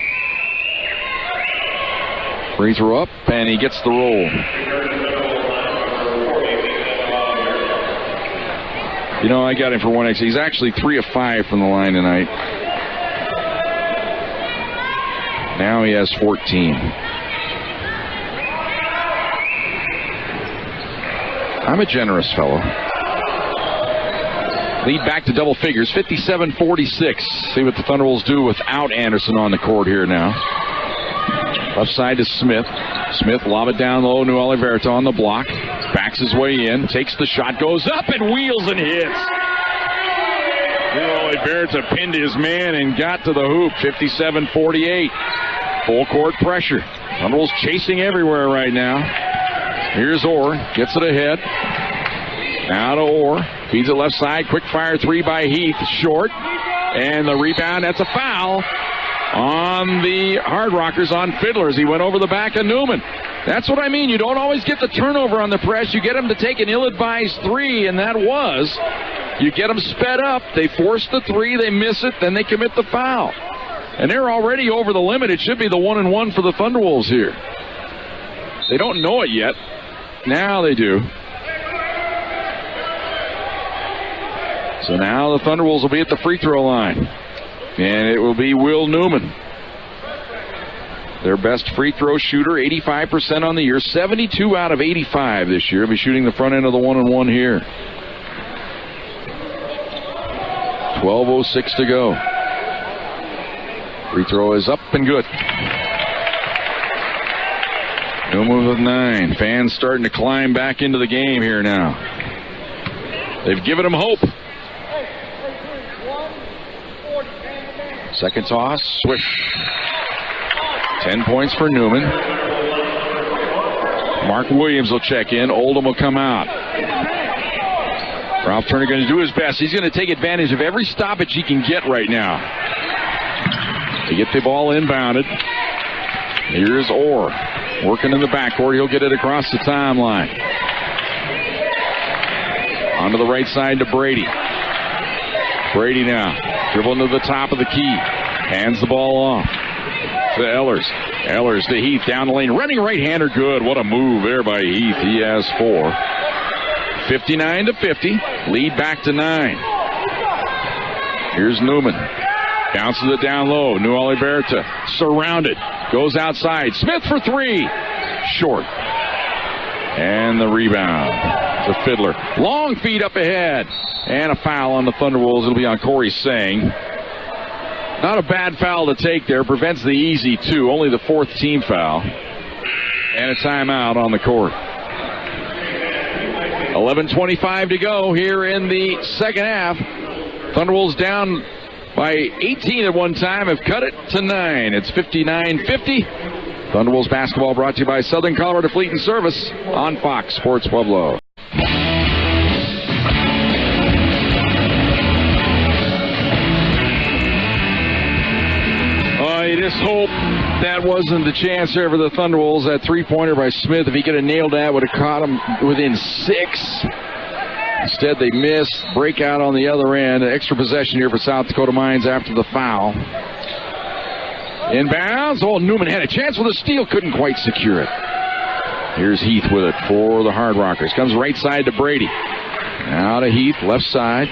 Free throw up, and he gets the roll. You know, I got him for 1x. He's actually 3 of 5 from the line tonight. Now he has 14. I'm a generous fellow. Lead back to double figures, 57-46. See what the Thunderwolves do without Anderson on the court here now. Left side to Smith. Smith lob it down low. New Oliverta on the block. Backs his way in. Takes the shot. Goes up and wheels and hits. New Oliverta pinned his man and got to the hoop. 57-48. Full court pressure. Thunderwolves chasing everywhere right now. Here's Orr. Gets it ahead. Now to Orr. Feeds it left side. Quick fire 3 by Heath. Short. And the rebound. That's a foul on the Hard Rockers on Fiddlers. He went over the back of Newman. That's what I mean. You don't always get the turnover on the press. You get them to take an ill-advised 3, and that was. You get them sped up. They force the 3. They miss it. Then they commit the foul. And they're already over the limit. It should be the 1-and-1 for the Thunderwolves here. They don't know it yet. Now they do. So now the Thunderwolves will be at the free throw line. And it will be Will Newman. Their best free throw shooter, 85% on the year. 72 out of 85 this year. He'll be shooting the front end of the 1-and-1 here. 12:06 to go. Free throw is up and good. Newman with 9. Fans starting to climb back into the game here now. They've given him hope. Second toss, swish. 10 points for Newman. Mark Williams will check in. Oldham will come out. Ralph Turner going to do his best. He's going to take advantage of every stoppage he can get right now. They get the ball inbounded. Here's Orr. Working in the backcourt. He'll get it across the timeline. Onto the right side to Brady. Brady now. Dribbling to the top of the key. Hands the ball off. to Ehlers. Ehlers to Heath down the lane. Running right-hander, good. What a move there by Heath. He has 4. 59-50. Lead back to 9. Here's Newman. Bounces it down low. New Oliverta surrounded. Goes outside. Smith for 3. Short. And the rebound to Fiddler. Long feed up ahead. And a foul on the Thunderwolves. It'll be on Corey Sang. Not a bad foul to take there. Prevents the easy 2. Only the 4th team foul. And a timeout on the court. 11:25 to go here in the second half. Thunderwolves down by 18 at one time. Have cut it to 9. It's 59-50. Thunderwolves basketball brought to you by Southern Colorado Fleet and Service on Fox Sports Pueblo. You just hope that wasn't the chance there for the Thunderwolves. That three-pointer by Smith, if he could have nailed that, would have caught him within 6. Instead, they missed. Breakout on the other end. An extra possession here for South Dakota Mines after the foul. Inbounds. Oh, Newman had a chance with a steal. Couldn't quite secure it. Here's Heath with it for the Hard Rockers. Comes right side to Brady. Now to Heath, left side.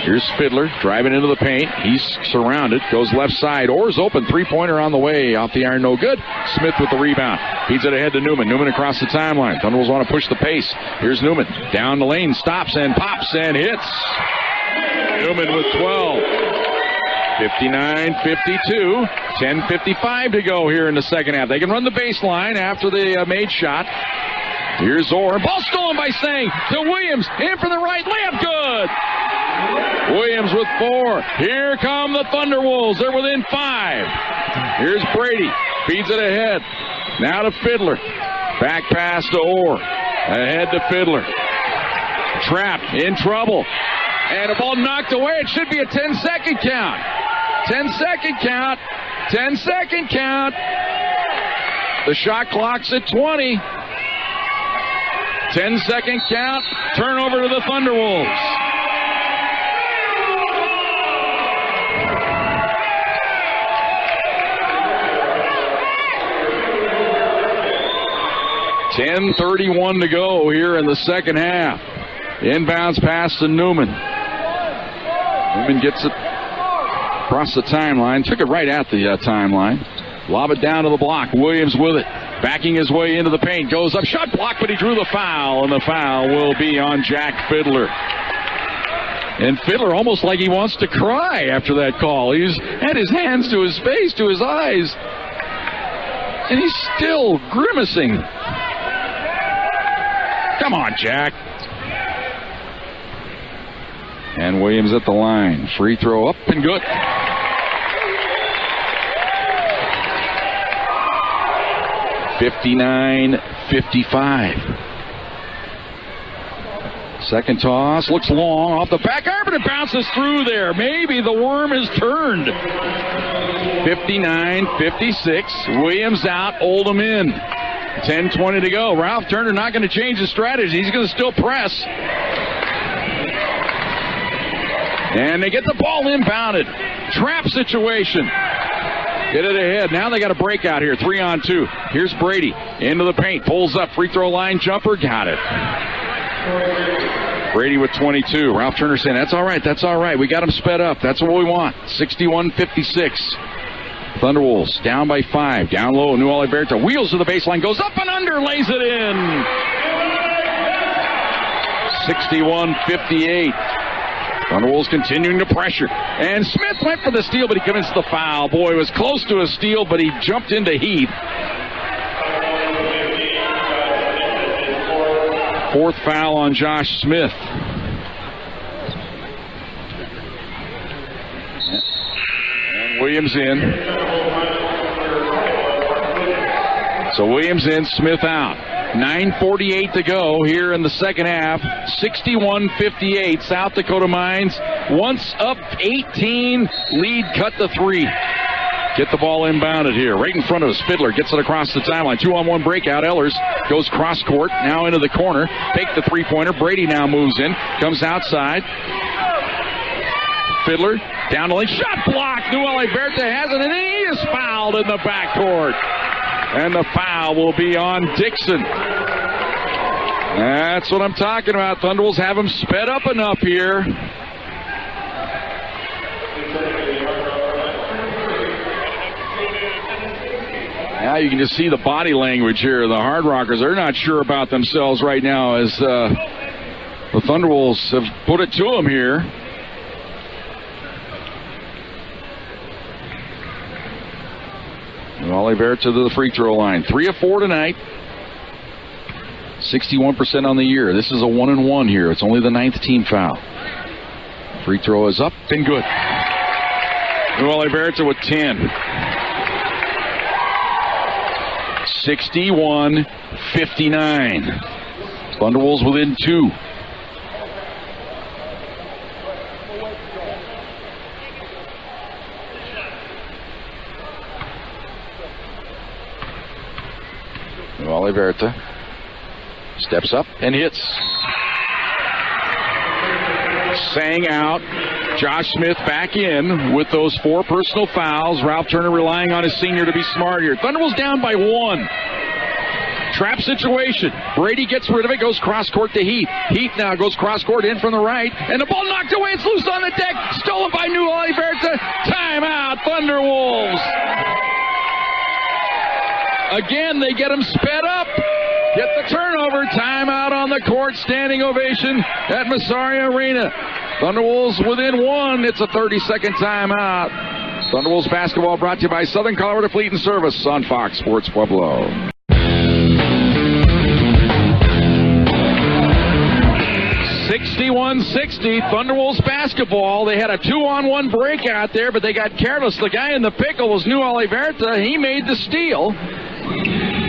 Here's Fiddler driving into the paint. He's surrounded. Goes left side. Orr's open. Three-pointer on the way. Off the iron, no good. Smith with the rebound. Feeds it ahead to Newman. Newman across the timeline. Thunderwolves want to push the pace. Here's Newman. Down the lane. Stops and pops and hits. Newman with 12. 59-52. 10:55 to go here in the second half. They can run the baseline after the made shot. Here's Orr. Ball stolen by Sang to Williams. In for the right layup. Good. Williams with 4. Here come the Thunderwolves. They're within 5. Here's Brady. Feeds it ahead. Now to Fiddler. Back pass to Orr. Ahead to Fiddler. Trapped. In trouble. And a ball knocked away. It should be a 10-second count. 10-second count. 10-second count. The shot clock's at 20. 10-second count. Turnover to the Thunderwolves. .31 to go here in the second half. Inbounds pass to Newman. Newman gets it across the timeline. Took it right at the timeline. Lob it down to the block. Williams with it. Backing his way into the paint. Goes up. Shot blocked, but he drew the foul. And the foul will be on Jack Fiddler. And Fiddler almost like he wants to cry after that call. He's had his hands to his face, to his eyes. And he's still grimacing. Come on, Jack. And Williams at the line. Free throw up and good. .59-55. Second toss. Looks long. Off the back iron, but it bounces through there. Maybe the worm is turned. 59-56. Williams out. Oldham in. 10:20 to go. Ralph Turner not going to change his strategy. He's going to still press. And they get the ball inbounded. Trap situation. Get it ahead. Now they got a breakout here. 3-on-2. Here's Brady. Into the paint. Pulls up. Free throw line jumper. Got it. Brady with 22. Ralph Turner saying, that's all right. That's all right. We got him sped up. That's what we want. 61-56. Thunderwolves down by 5. Down low, New Oliverta wheels to the baseline, goes up and under, lays it in. 61-58. Thunderwolves continuing to pressure. And Smith went for the steal, but he commits the foul. Boy, it was close to a steal, but he jumped into Heath. 4th foul on Josh Smith. And Williams in. So Williams in, Smith out. 9:48 to go here in the second half. 61-58. South Dakota Mines once up 18. Lead cut to 3. Get the ball inbounded here. Right in front of us. Fiddler gets it across the timeline. 2-on-1 breakout. Ehlers goes cross court. Now into the corner. Take the three-pointer. Brady now moves in. Comes outside. Fiddler down the lane. Shot blocked. New Oliverta has it. And he is fouled in the backcourt. And the foul will be on Dixon. That's what I'm talking about. Thunderwolves have them sped up enough here. Now you can just see the body language here. The Hard Rockers, they're not sure about themselves right now as the Thunderwolves have put it to them here. Oliverta to the free throw line. 3 of 4 tonight. 61% on the year. This is a 1-and-1 here. It's only the 9th team foul. Free throw is up and good. Oliverta with 10. 61-59. Thunderwolves within 2. Oliverta steps up and hits. Sang out. Josh Smith back in with those 4 personal fouls. Ralph Turner relying on his senior to be smart here. Thunderwolves down by 1. Trap situation. Brady gets rid of it, goes cross court to Heath. Heath now goes cross court in from the right, and the ball knocked away. It's loose on the deck. Stolen by New Oliverta. Timeout, Thunderwolves. Again, they get them sped up. Get the turnover. Timeout on the court. Standing ovation at Massari Arena. Thunderwolves within 1. It's a 30-second timeout. Thunderwolves basketball brought to you by Southern Colorado Fleet and Service on Fox Sports Pueblo. 61-60, Thunderwolves basketball. They had a 2-on-1 break out there, but they got careless. The guy in the pickle was New Oliverta. He made the steal.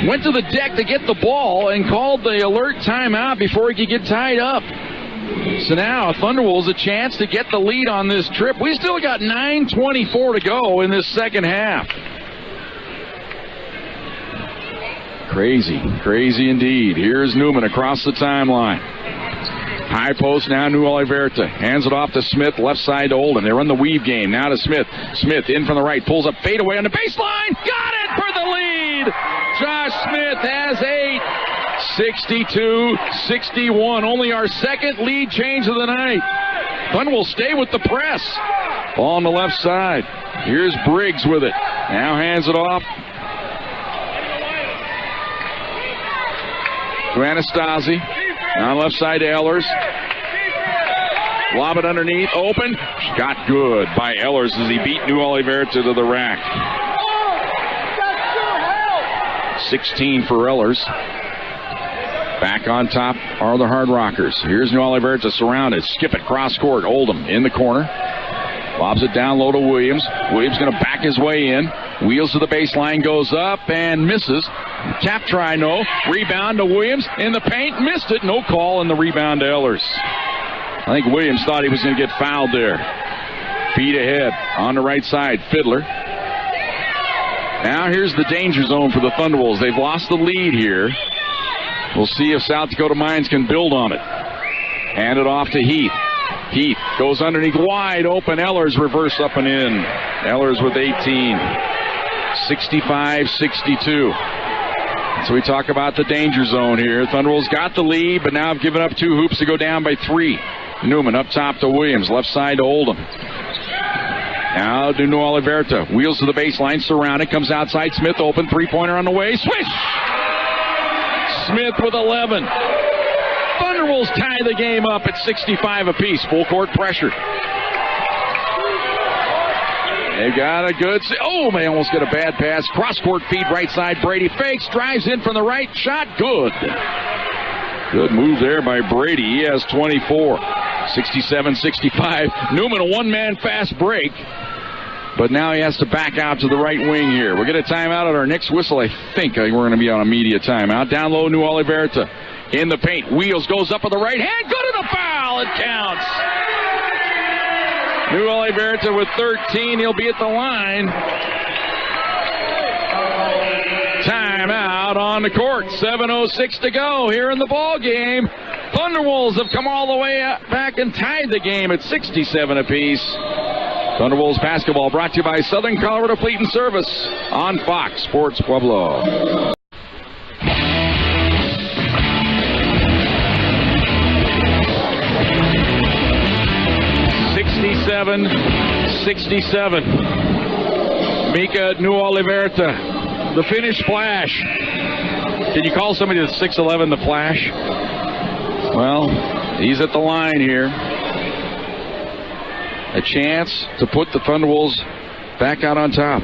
Went to the deck to get the ball and called the alert timeout before he could get tied up. So now Thunderwolves a chance to get the lead on this trip. We still got 9:24 to go in this second half. Crazy, crazy indeed. Here's Newman across the timeline. High post now, New Oliverta. Hands it off to Smith, left side to Olden. They run the weave game. Now to Smith. Smith in from the right, pulls up fadeaway on the baseline. Got it for the lead. Josh Smith has 8. 62-61. Only our second lead change of the night. Thun will stay with the press. Ball on the left side. Here's Briggs with it. Now hands it off to Anastasi. On left side to Ehlers. Lob it underneath. Open. Got good by Ehlers as he beat New Oliverta to the rack. 16 for Ehlers. Back on top are the Hard Rockers. Here's New Oliverta surrounded. Skip it cross court. Oldham in the corner. Lobs it down low to Williams. Williams going to back his way in. Wheels to the baseline, goes up and misses. Tap try, no. Rebound to Williams in the paint. Missed it. No call, and the rebound to Ehlers. I think Williams thought he was going to get fouled there. Feet ahead on the right side. Fiddler. Now here's the danger zone for the Thunderwolves. They've lost the lead here. We'll see if South Dakota Mines can build on it. Hand it off to Heath. Heath goes underneath, wide open. Ehlers reverse up and in. Ehlers with 18. 65-62. So we talk about the danger zone here. Thunderwolves got the lead, but now have given up 2 hoops to go down by 3. Newman up top to Williams, left side to Oldham. Now to New Oliverta. Wheels to the baseline, surrounded, comes outside. Smith open, 3-pointer on the way. Swish! Smith with 11. Thunderwolves tie the game up at 65 apiece. Full court pressure. They've got a good... Oh, they almost get a bad pass. Cross-court feed right side. Brady fakes, drives in from the right. Shot good. Good move there by Brady. He has 24. 67-65. Newman, a one-man fast break. But now he has to back out to the right wing here. We'll get a timeout at our next whistle. I think we're going to be on a media timeout. Down low, New Oliverta. In the paint. Wheels goes up with the right hand. Good to the foul. It counts. New Oliverta with 13. He'll be at the line. Timeout on the court. 7:06 to go here in the ball game. Thunderwolves have come all the way back and tied the game at 67 apiece. Thunderwolves basketball brought to you by Southern Colorado Fleet and Service on Fox Sports Pueblo. '67. Mika Nuoliverta, the Finnish Flash. Can you call somebody that's 6'11" the Flash? Well, he's at the line here. A chance to put the Thunderwolves back out on top.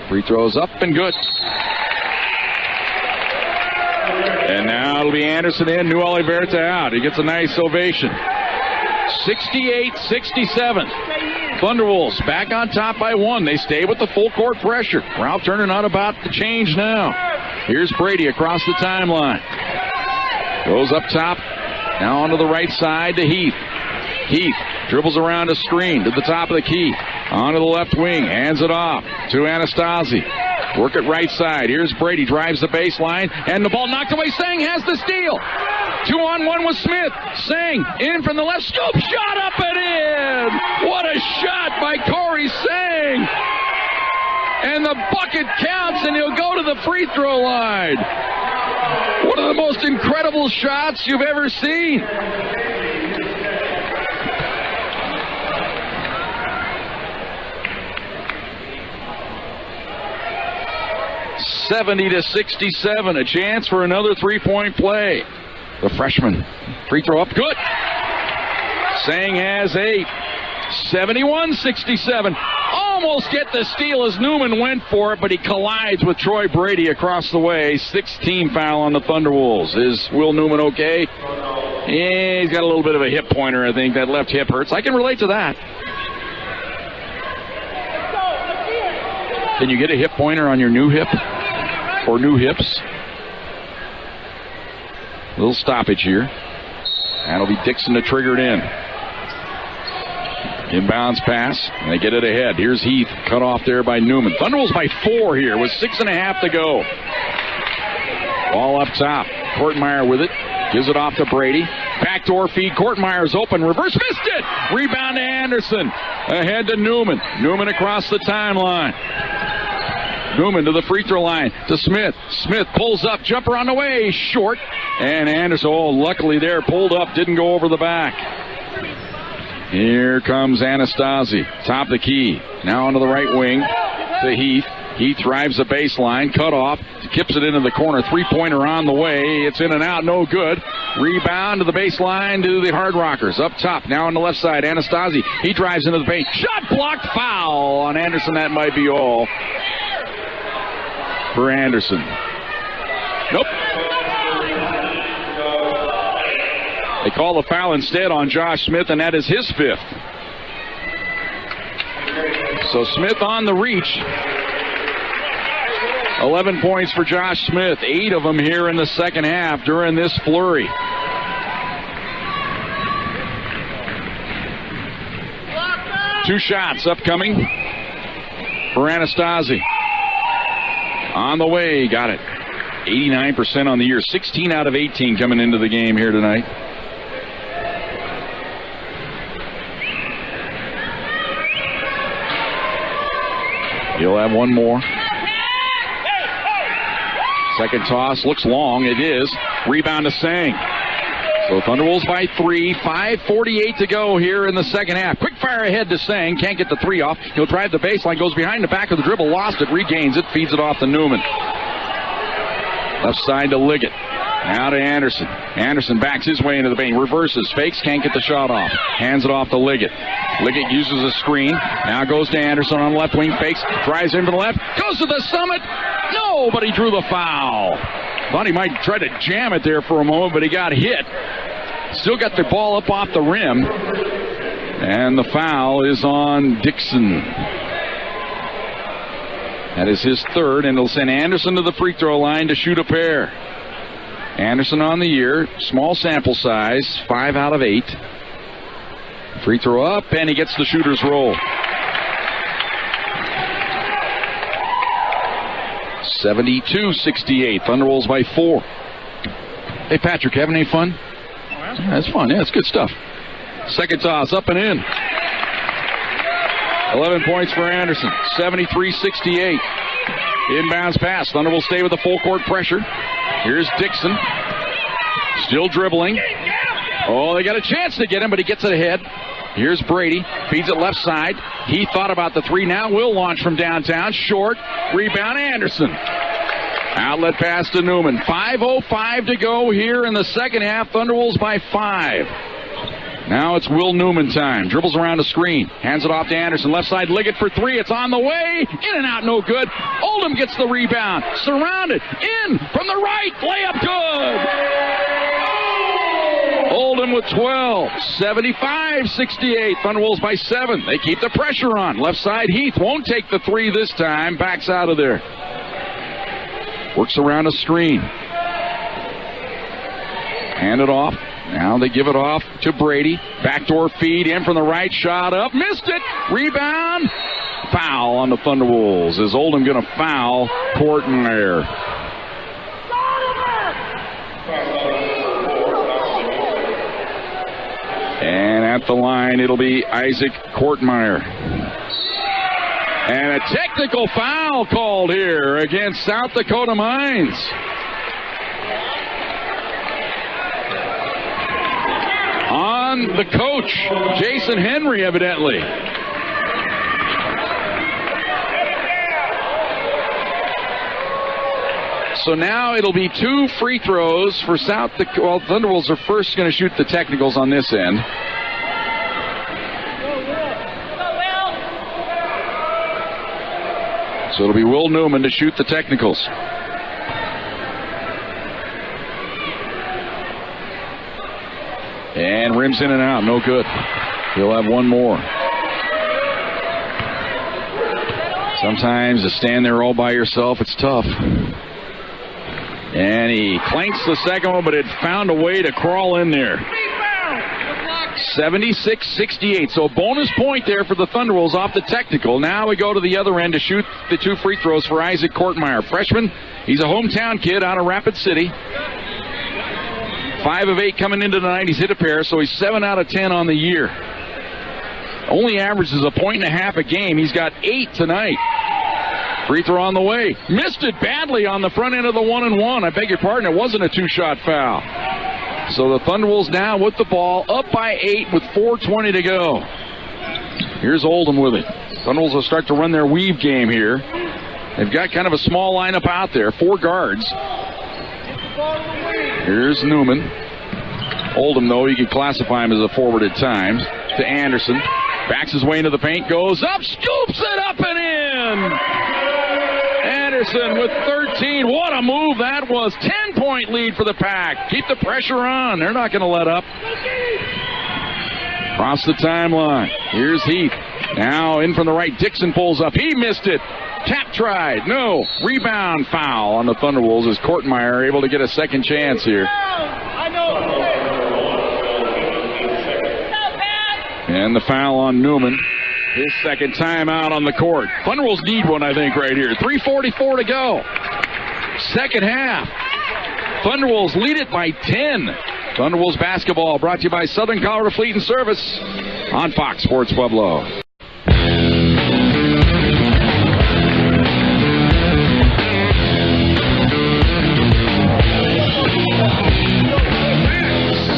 Free throws up and good. And now it'll be Anderson in, Nuoliverta out. He gets a nice ovation. 68-67. Thunderwolves back on top by 1. They stay with the full court pressure. Ralph Turner not about to change now. Here's Brady across the timeline. Goes up top. Now onto the right side to Heath. Heath dribbles around a screen to the top of the key. Onto the left wing. Hands it off to Anastasi. Work it right side. Here's Brady. Drives the baseline. And the ball knocked away. Sang has the steal. 2-on-1 with Smith. Sang in from the left. Scoop shot up and in. What a shot by Corey Sang. And the bucket counts, and he'll go to the free throw line. One of the most incredible shots you've ever seen. (70-67), a chance for another three-point play. The freshman, free throw up, good. Sang has 8. 71-67. Almost get the steal as Newman went for it, but he collides with Troy Brady across the way. 16 foul on the Thunderwolves. Is Will Newman okay? Yeah, he's got a little bit of a hip pointer, I think. That left hip hurts. I can relate to that. Can you get a hip pointer on your new hip? Or new hips? A little stoppage here. That'll be Dixon to trigger it in. Inbounds pass, and they get it ahead. Here's Heath, cut off there by Newman. Thunderwolves by 4 here with 6.5 to go. Ball up top. Kortmeyer with it. Gives it off to Brady. Backdoor feed. Kortmeyer's open. Reverse missed it. Rebound to Anderson. Ahead to Newman. Newman across the timeline. Newman to the free throw line to Smith. Smith pulls up. Jumper on the way. Short. And Anderson, luckily there, pulled up. Didn't go over the back. Here comes Anastasi. Top of the key. Now onto the right wing to Heath. Heath drives the baseline. Cut off. Kips it into the corner. Three-pointer on the way. It's in and out. No good. Rebound to the baseline to the Hard Rockers. Up top. Now on the left side. Anastasi. He drives into the paint. Shot blocked. Foul on Anderson. That might be all for Anderson. Nope. They call the foul instead on Josh Smith, and that is his 5th. So Smith on the reach. 11 points for Josh Smith. 8 of them here in the second half during this flurry. Two shots upcoming for Anastasi. On the way, got it. 89% on the year. 16 out of 18 coming into the game here tonight. He'll have one more. Second toss looks long. It is. Rebound to Sang. So Thunderwolves by 3. 5:48 to go here in the second half. Quick fire ahead to Sang. Can't get the 3 off. He'll drive the baseline. Goes behind the back of the dribble. Lost it. Regains it. Feeds it off to Newman. Left side to Liggett. Now to Anderson. Anderson backs his way into the paint. Reverses. Fakes. Can't get the shot off. Hands it off to Liggett. Liggett uses a screen. Now goes to Anderson on the left wing. Fakes. Drives in from the left. Goes to the summit. No, but he drew the foul. Thought he might try to jam it there for a moment, but he got hit. Still got the ball up off the rim. And the foul is on Dixon. That is his 3rd, and it'll send Anderson to the free throw line to shoot a pair. Anderson on the year, small sample size, 5 out of 8. Free throw up, and he gets the shooter's roll. 72-68, Thunderwolves by 4. Hey, Patrick, having any fun? That's fun. Yeah, it's good stuff. Second toss, up and in. 11 points for Anderson. 73-68. Inbounds pass. Thunder will stay with the full court pressure. Here's Dixon. Still dribbling. Oh, they got a chance to get him, but he gets it ahead. Here's Brady. Feeds it left side. He thought about the three. Now will launch from downtown. Short. Rebound Anderson. Outlet pass to Newman. 5:05 to go here in the second half. Thunderwolves by 5. Now it's Will Newman time. Dribbles around a screen. Hands it off to Anderson. Left side, Liggett for three. It's on the way. In and out, no good. Oldham gets the rebound. Surrounded. In from the right. Layup good. Oldham with 12. 75-68. Thunderwolves by 7. They keep the pressure on. Left side, Heath won't take the three this time. Backs out of there. Works around a screen. Hand it off. Now they give it off to Brady. Backdoor feed in from the right. Shot up. Missed it. Rebound. Foul on the Thunderwolves. Is Oldham going to foul Kortenmeier? And at the line, it'll be Isaac Kortenmeier. And a technical foul called here against South Dakota Mines. On the coach, Jason Henry, evidently. So now it'll be 2 free throws for South Dakota. Well, Thunderwolves are first going to shoot the technicals on this end. So it'll be Will Newman to shoot the technicals. And rims in and out, no good. He'll have one more. Sometimes to stand there all by yourself, it's tough. And he clanks the second one, but it found a way to crawl in there. 76-68. So a bonus point there for the Thunderwolves off the technical. Now we go to the other end to shoot the 2 free throws for Isaac Kortenmeier. Freshman, he's a hometown kid out of Rapid City. 5 of 8 coming into the night. He's hit a pair, so he's 7 out of 10 on the year. Only averages a point and a half a game. He's got 8 tonight. Free throw on the way. Missed it badly on the front end of the 1-and-1. I beg your pardon, it wasn't a 2-shot foul. So the Thunderwolves now with the ball, up by 8 with 4:20 to go. Here's Oldham with it. Thunderwolves will start to run their weave game here. They've got kind of a small lineup out there, 4 guards. Here's Newman. Oldham, though, you can classify him as a forward at times. To Anderson. Backs his way into the paint, goes up, scoops it up and in! Anderson with 13. What a move that was. 10-point lead for the Pack. Keep the pressure on. They're not going to let up. Across the timeline. Here's Heath. Now in from the right. Dixon pulls up. He missed it. Tap tried. No. Rebound foul on the Thunderwolves as Kortenmeier able to get a second chance here. And the foul on Newman. His second timeout on the court. Thunderwolves need one, I think, right here. 3:44 to go. Second half. Thunderwolves lead it by 10. Thunderwolves basketball brought to you by Southern Colorado Fleet and Service on Fox Sports Pueblo.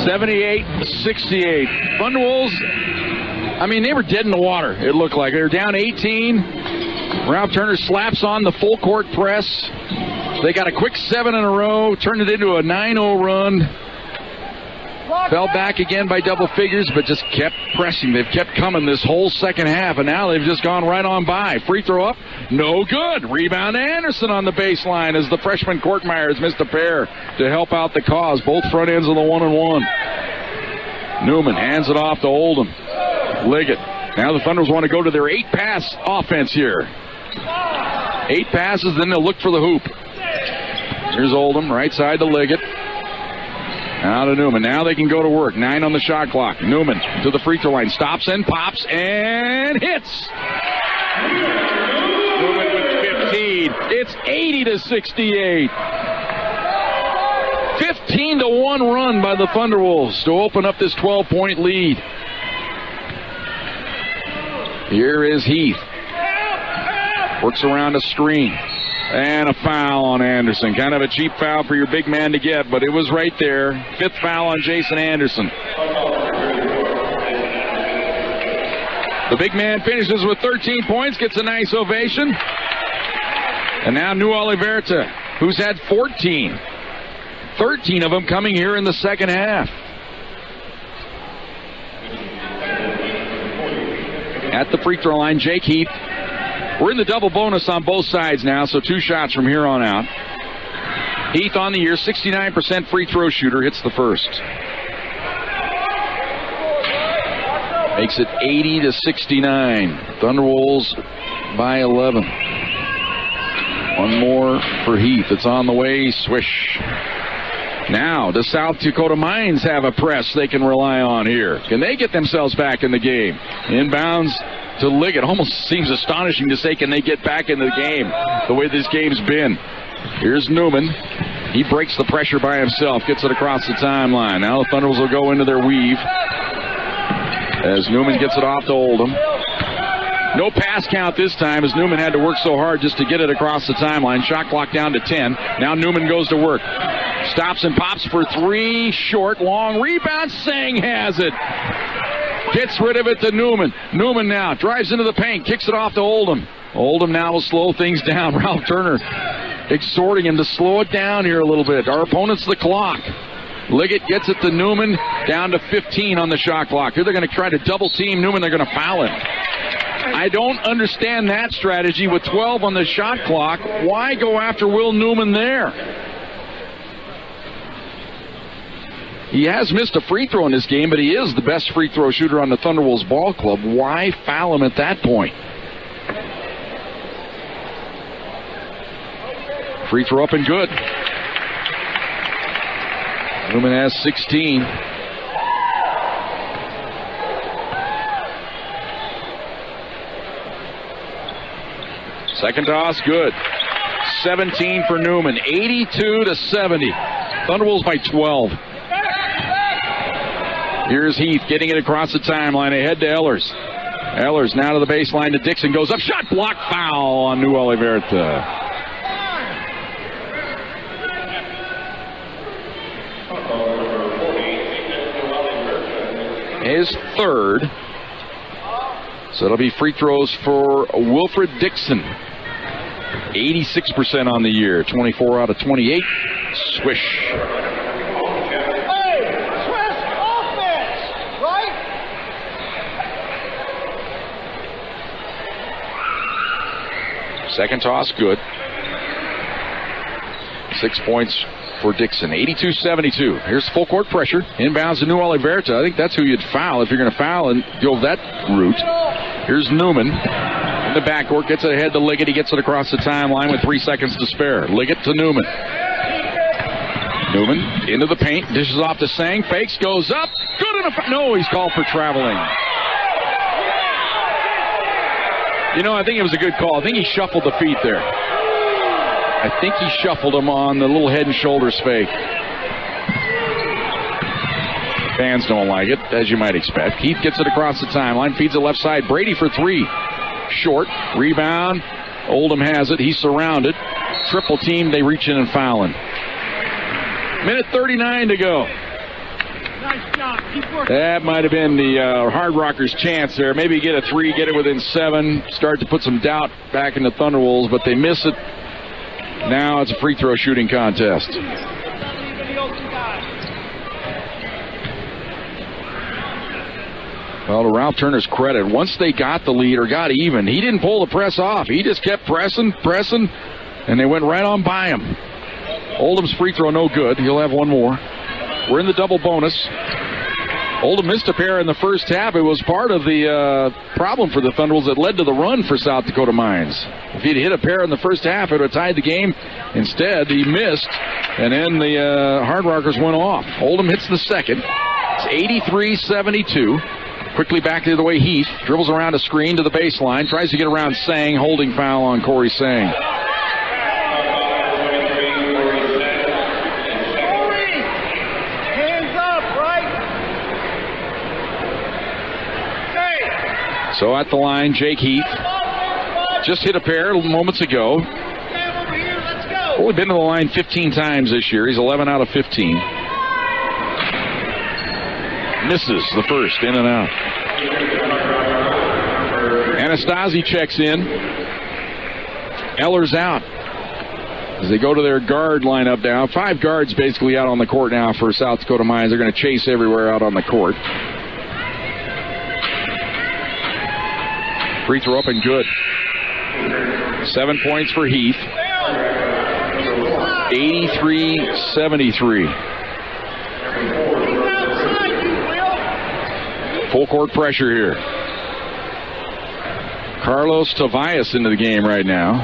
(78-68). Thunderwolves, I mean, they were dead in the water, it looked like. They were down 18. Ralph Turner slaps on the full court press. They got a quick 7 in a row, turned it into a 9-0 run. Fell back again by double figures, but just kept pressing. They've kept coming this whole second half, and now they've just gone right on by. Free throw up, no good. Rebound Anderson on the baseline as the freshman Kortenmeier has missed a pair to help out the cause. Both front ends of the 1-and-1. Newman hands it off to Oldham. Liggett. Now the Thunders want to go to their 8-pass offense here. 8 passes, then they'll look for the hoop. Here's Oldham, right side to Liggett. Now to Newman. Now they can go to work. 9 on the shot clock. Newman to the free throw line. Stops and pops and hits. Newman with 15. It's 80-68. 16-1 run by the Thunderwolves to open up this 12-point lead. Here is Heath. Works around a screen. And a foul on Anderson. Kind of a cheap foul for your big man to get, but it was right there. 5th foul on Jason Anderson. The big man finishes with 13 points, gets a nice ovation. And now New Oliverta, who's had 14. 13 of them coming here in the second half. At the free throw line, Jake Heath. We're in the double bonus on both sides now, so 2 shots from here on out. Heath on the year, 69% free throw shooter, hits the first. Makes it 80-69. Thunderwolves by 11. One more for Heath. It's on the way. Swish. Now, the South Dakota Mines have a press they can rely on here. Can they get themselves back in the game? Inbounds to Liggett. Almost seems astonishing to say, can they get back in the game the way this game's been? Here's Newman. He breaks the pressure by himself, gets it across the timeline. Now the Thunderwolves will go into their weave as Newman gets it off to Oldham. No pass count this time as Newman had to work so hard just to get it across the timeline. Shot clock down to 10. Now Newman goes to work. Stops and pops for 3. Short, long rebound. Sang has it. Gets rid of it to Newman. Newman now drives into the paint, kicks it off to Oldham. Oldham now will slow things down. Ralph Turner exhorting him to slow it down here a little bit. Our opponent's the clock. Liggett gets it to Newman, down to 15 on the shot clock. Here they're going to try to double team Newman. They're going to foul him. I don't understand that strategy with 12 on the shot clock. Why go after Will Newman there? He has missed a free throw in this game, but he is the best free throw shooter on the Thunderwolves ball club. Why foul him at that point? Free throw up and good. Newman has 16. Second toss, good. 17 for Newman. 82-70. Thunderwolves by 12. Here's Heath getting it across the timeline ahead to Ehlers. Ehlers now to the baseline to Dixon. Goes up. Shot block, foul on New Oliverta. His third. So it'll be free throws for Wilfred Dixon. 86% on the year. 24 out of 28. Swish. Second toss, good. 6 points for Dixon. 82-72. Here's full court pressure. Inbounds to New Oliverta. I think that's who you'd foul if you're going to foul and go that route. Here's Newman in the backcourt. Gets it ahead to Liggett. He gets it across the timeline with 3 seconds to spare. Liggett to Newman. Newman into the paint. Dishes off to Sang. Fakes. Goes up. Good enough. No, he's called for traveling. You know, I think it was a good call. I think he shuffled the feet there. I think he shuffled him on the little head and shoulders fake. Fans don't like it, as you might expect. Heath gets it across the timeline, feeds it left side. Brady for 3. Short. Rebound. Oldham has it. He's surrounded. Triple team. They reach in and foul him. Minute 39 to go. Nice job. Keep working. That might have been the Hard Rockers' chance there. Maybe get a 3, get it within 7, start to put some doubt back in the Thunderwolves, but they miss it. Now it's a free throw shooting contest. Well, to Ralph Turner's credit, once they got the lead or got even, he didn't pull the press off. He just kept pressing, and they went right on by him. Oldham's free throw no good. He'll have one more. We're in the double bonus. Oldham missed a pair in the first half. It was part of the problem for the Thunderwolves that led to the run for South Dakota Mines. If he'd hit a pair in the first half, it would have tied the game. Instead, he missed, and then the Hard Rockers went off. Oldham hits the second. It's 83-72. Quickly back the other way, Heath dribbles around a screen to the baseline, tries to get around Sang, holding foul on Corey Sang. So at the line, Jake Heath just hit a pair moments ago. Only been to the line 15 times this year. He's 11 out of 15. Misses the first, in and out. Anastasi checks in. Eller's out. As they go to their guard lineup now. 5 guards basically out on the court now for South Dakota Mines. They're going to chase everywhere out on the court. Free throw up and good. 7 points for Heath. 83-73. Full court pressure here. Carlos Tobias into the game right now.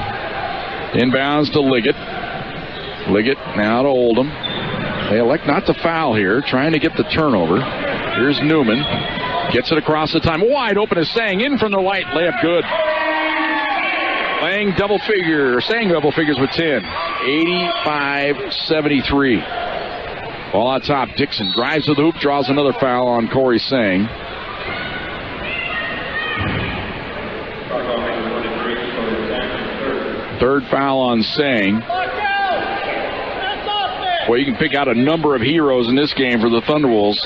Inbounds to Liggett. Liggett now to Oldham. They elect not to foul here, trying to get the turnover. Here's Newman. Gets it across the time. Wide open is Sang. In from the light. Layup good. Saying double figures with 10. 85-73. Ball on top. Dixon drives to the hoop, draws another foul on Corey Sang. Third foul on Sang. Well, you can pick out a number of heroes in this game for the Thunderwolves.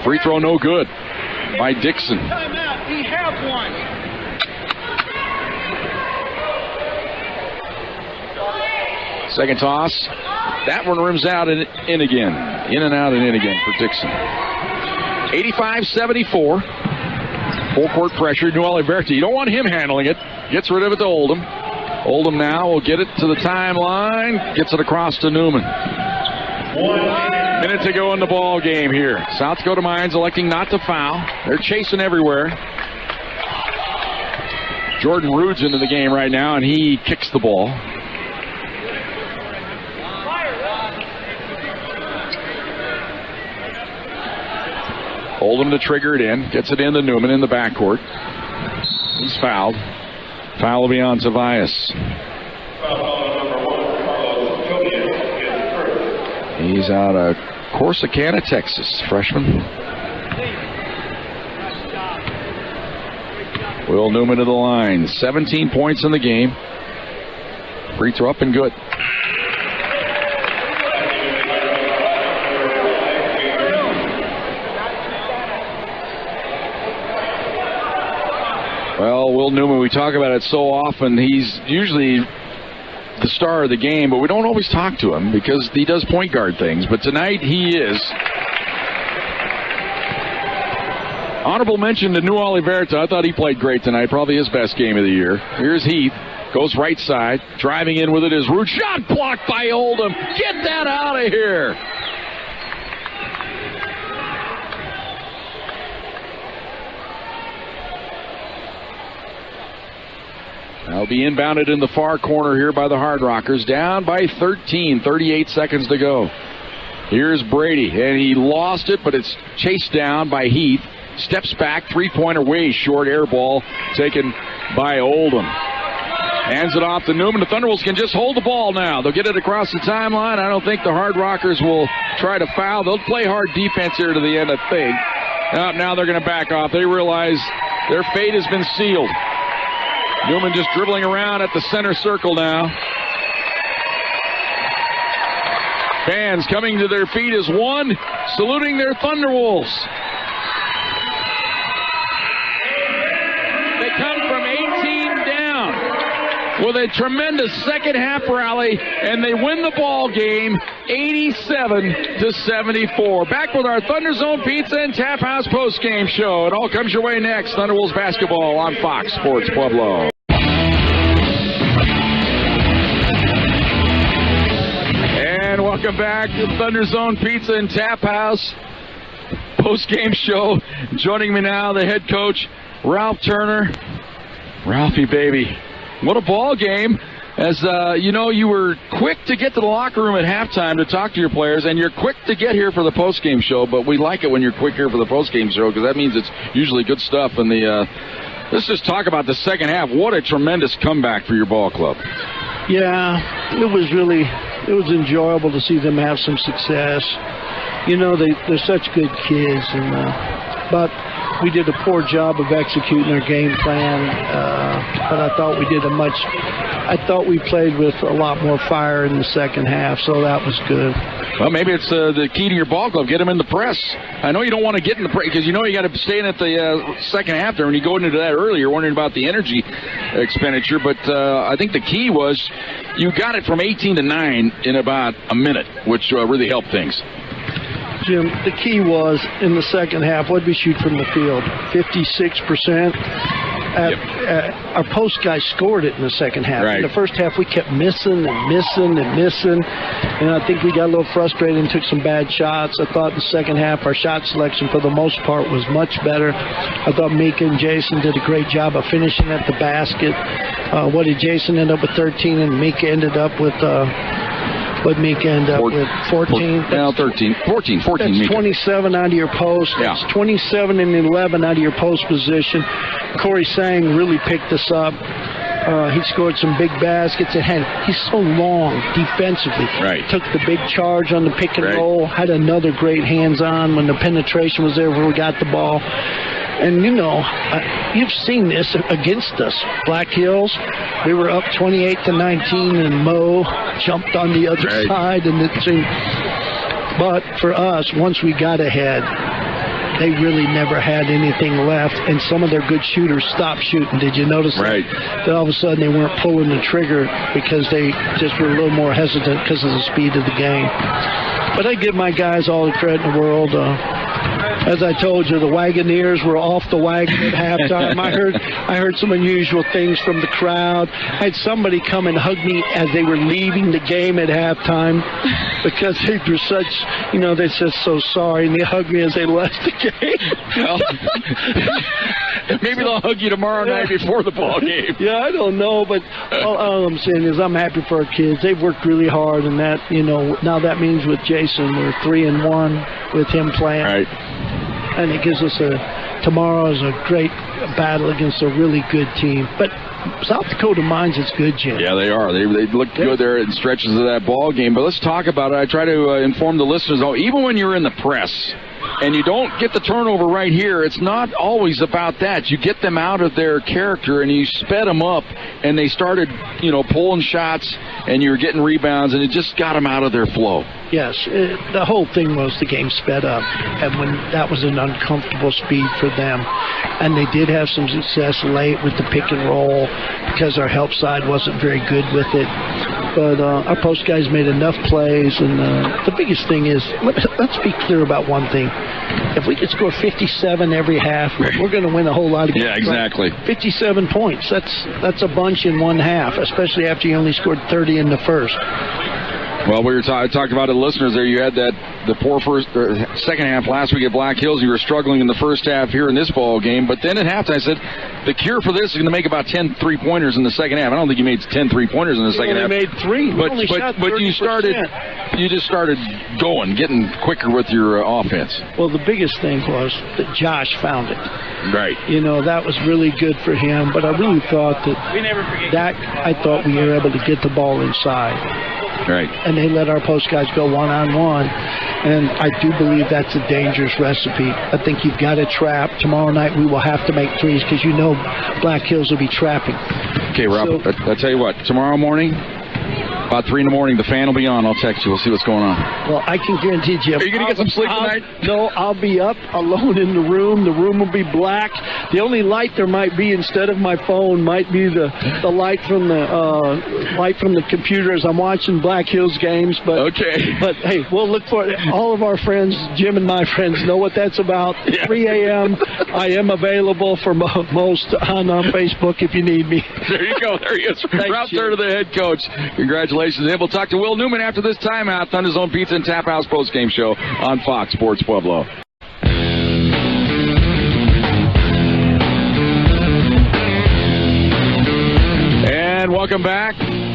Free throw no good by Dixon. Timeout. We have one. Second toss. That one rims out and in again. In and out and in again for Dixon. 85-74. Full court pressure. New Oliverti. You don't want him handling it. Gets rid of it to Oldham. Oldham now will get it to the timeline. Gets it across to Newman. 1 minute to go in the ball game here. South Dakota Mines electing not to foul. They're chasing everywhere. Jordan Rude's into the game right now, and he kicks the ball. Oldham to trigger it in. Gets it into Newman in the backcourt. He's fouled. Foul will be on Tobias. He's out of Corsicana, Texas, freshman. Will Newman to the line. 17 points in the game. Free throw up and good. Well, Will Newman, we talk about it so often. He's usually the star of the game, but we don't always talk to him because he does point guard things. But tonight he is. Honorable mention to New Oliverta. I thought he played great tonight. Probably his best game of the year. Here's Heath. Goes right side. Driving in with it is Root. Shot blocked by Oldham. Get that out of here. That'll be inbounded in the far corner here by the Hard Rockers. Down by 13. 38 seconds to go. Here's Brady. And he lost it, but it's chased down by Heath. Steps back. Three-pointer way short. Air ball taken by Oldham. Hands it off to Newman. The Thunderwolves can just hold the ball now. They'll get it across the timeline. I don't think the Hard Rockers will try to foul. They'll play hard defense here to the end, I think. Now they're going to back off. They realize their fate has been sealed. Newman just dribbling around at the center circle now. Fans coming to their feet as one, saluting their Thunderwolves. They come from 18 down with a tremendous second half rally, and they win the ball game 87-74. Back with our Thunder Zone Pizza and Tap House post-game show. It all comes your way next. Thunderwolves basketball on Fox Sports Pueblo. And welcome back to Thunder Zone Pizza and Tap House post-game show. Joining me now, the head coach, Ralph Turner. Ralphie, baby, what a ball game. As you were quick to get to the locker room at halftime to talk to your players, and you're quick to get here for the post-game show, but we like it when you're quick here for the post-game show because that means it's usually good stuff. And let's just talk about the second half. What a tremendous comeback for your ball club. Yeah, it was enjoyable to see them have some success. You know, they're such good kids, but we did a poor job of executing our game plan, but I thought we played with a lot more fire in the second half, so that was good. Well, maybe it's the key to your ball club. Get them in the press. I know you don't want to get in the press because you know you got to stay in at the second half there. When you go into that early, you're wondering about the energy expenditure. But I think the key was you got it from 18 to 9 in about a minute, which really helped things. Jim, the key was in the second half, what did we shoot from the field? 56%. Our post guys scored it in the second half. Right. In the first half, we kept missing. And I think we got a little frustrated and took some bad shots. I thought in the second half, our shot selection for the most part was much better. I thought Mika and Jason did a great job of finishing at the basket. What did Jason end up with? 13, and Mika ended up with... What Mika end up with? 14? 13. 14. That's Mika. 27 out of your post. Yeah. That's 27 and 11 out of your post position. Corey Sang really picked us up. He scored some big baskets. He's so long defensively. Right. Took the big charge on the pick and roll. Had another great hands-on when the penetration was there where we got the ball. And, you've seen this against us. Black Hills, we were up 28-19, and Mo jumped on the other side. But for us, once we got ahead, they really never had anything left, and some of their good shooters stopped shooting. Did you notice that all of a sudden they weren't pulling the trigger because they just were a little more hesitant because of the speed of the game? But I give my guys all the credit in the world. As I told you, the Wagoneers were off the wagon at halftime. I heard some unusual things from the crowd. I had somebody come and hug me as they were leaving the game at halftime because they were such, they said so sorry, and they hugged me as they left the game. Well, maybe they'll hug you tomorrow night before the ball game. Yeah, I don't know, but all I'm saying is I'm happy for our kids. They've worked really hard, and that, now that means with Jason, we're 3-1 with him playing. Right. And it gives us tomorrow is a great battle against a really good team. But South Dakota Mines is good, Jim. Yeah, they are. They look good there in stretches of that ball game. But let's talk about it. I try to inform the listeners, though, even when you're in the press and you don't get the turnover right here, it's not always about that. You get them out of their character and you sped them up, and they started, pulling shots, and you're getting rebounds, and it just got them out of their flow. Yes, the whole thing was the game sped up, and when that was an uncomfortable speed for them. And they did have some success late with the pick and roll because our help side wasn't very good with it. But our post guys made enough plays, and the biggest thing is, let's be clear about one thing. If we could score 57 every half, we're going to win a whole lot of games. Yeah, exactly. 57 points, that's a bunch in one half, especially after you only scored 30 in the first. Well, we were talked about to the listeners there. You had the poor second half last week at Black Hills. You were struggling in the first half here in this ball game. But then at halftime, I said, the cure for this is going to make about 10 3-pointers in the second half. I don't think you made 10 3-pointers in the second half. You made 3. But you just started going, getting quicker with your offense. Well, the biggest thing was that Josh found it. Right. That was really good for him. But I really thought I thought we were able to get the ball inside. Right. And they let our post guys go one-on-one. And I do believe that's a dangerous recipe. I think you've got to trap. Tomorrow night we will have to make threes because Black Hills will be trapping. Okay, Rob, I'll tell you what. Tomorrow morning, about 3 in the morning, the fan will be on. I'll text you. We'll see what's going on. Well, I can guarantee you. Are you going to get some sleep tonight? No, I'll be up alone in the room. The room will be black. The only light there might be instead of my phone might be the light from the computer as I'm watching Black Hills games. But okay. But hey, we'll look for it. All of our friends, Jim and my friends, know what that's about. Yeah. 3 a.m. I am available for most on Facebook if you need me. There you go. There he is. Rob Turner, the head coach. Congratulations. And we'll talk to Will Newman after this timeout. Thunder Zone Pizza and Tap House postgame show on Fox Sports Pueblo. And welcome back.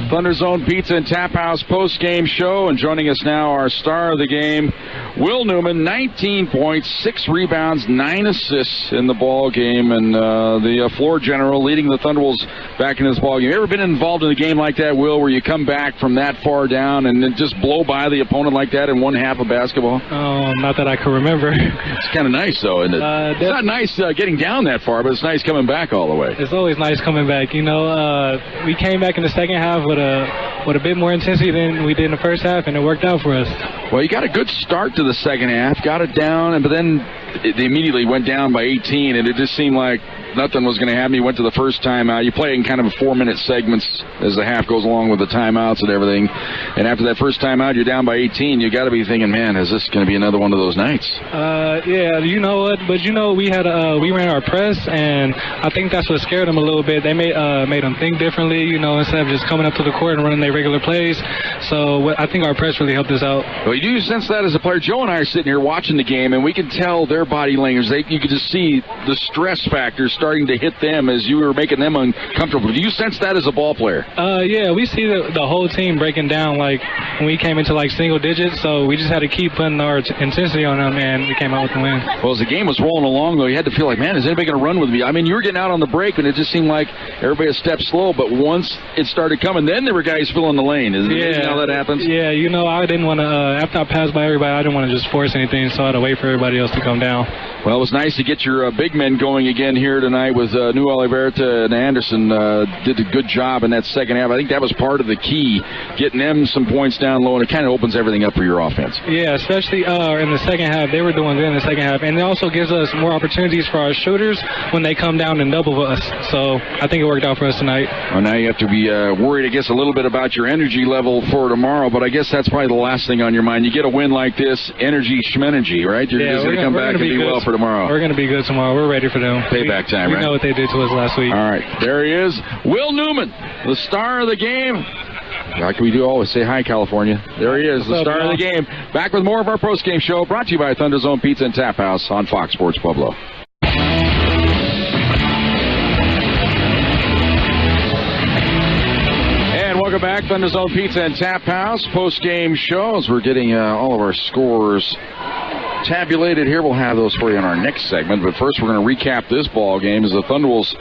Thunder Zone Pizza and Tap House post-game show. And joining us now, our star of the game, Will Newman, 19 points, 6 rebounds, 9 assists in the ball game, and the floor general leading the Thunderwolves back in this ball game. You ever been involved in a game like that, Will, where you come back from that far down and then just blow by the opponent like that in one half of basketball? Oh, not that I can remember. It's kind of nice, though, isn't it? It's not nice getting down that far, but it's nice coming back all the way. It's always nice coming back. You know, we came back in the second half with a bit more intensity than we did in the first half, and it worked out for us. Well, you got a good start to the second half, got it down, but then they immediately went down by 18, and it just seemed like nothing was going to happen. You went to the first timeout. You play in kind of 4-minute segments as the half goes along with the timeouts and everything. And after that first timeout, you're down by 18. You got to be thinking, man, is this going to be another one of those nights? Yeah, you know what? But you know, we ran our press, and I think that's what scared them a little bit. They made them think differently, you know, instead of just coming up to the court and running their regular plays. So I think our press really helped us out. Well, you do sense that as a player. Joe and I are sitting here watching the game, and we can tell their body language. You could just see the stress factors starting to hit them as you were making them uncomfortable. Do you sense that as a ball player? Yeah, we see the whole team breaking down like when we came into like single digits, so we just had to keep putting our intensity on them, and we came out with the win. Well, as the game was rolling along, though, you had to feel like, man, is anybody going to run with me? I mean, you were getting out on the break, and it just seemed like everybody a step slow, but once it started coming, then there were guys filling the lane. Isn't it how that happens? Yeah, you know, I didn't want to, after I passed by everybody, I didn't want to just force anything, so I had to wait for everybody else to come down. Well, it was nice to get your big men going again here tonight with New Oliverta and Anderson. Did a good job in that second half. I think that was part of the key, getting them some points down low, and it kind of opens everything up for your offense. Yeah, especially in the second half. They were doing good in the second half, and it also gives us more opportunities for our shooters when they come down and double us. So I think it worked out for us tonight. Well, now you have to be worried, I guess, a little bit about your energy level for tomorrow, but I guess that's probably the last thing on your mind. You get a win like this, energy schmenergy, right? You're just going to come back and be well for tomorrow. We're going to be good tomorrow. We're ready for them. Payback time, right? We know what they did to us last week. All right. There he is. Will Newman, the star of the game. Like we do always say, hi, California. There he is, the star of the game. Back with more of our postgame show, brought to you by Thunder Zone Pizza and Tap House on Fox Sports Pueblo. And welcome back, Thunder Zone Pizza and Tap House postgame show. As we're getting all of our scores tabulated here. We'll have those for you in our next segment. But first, we're going to recap this ball game as the Thunderwolves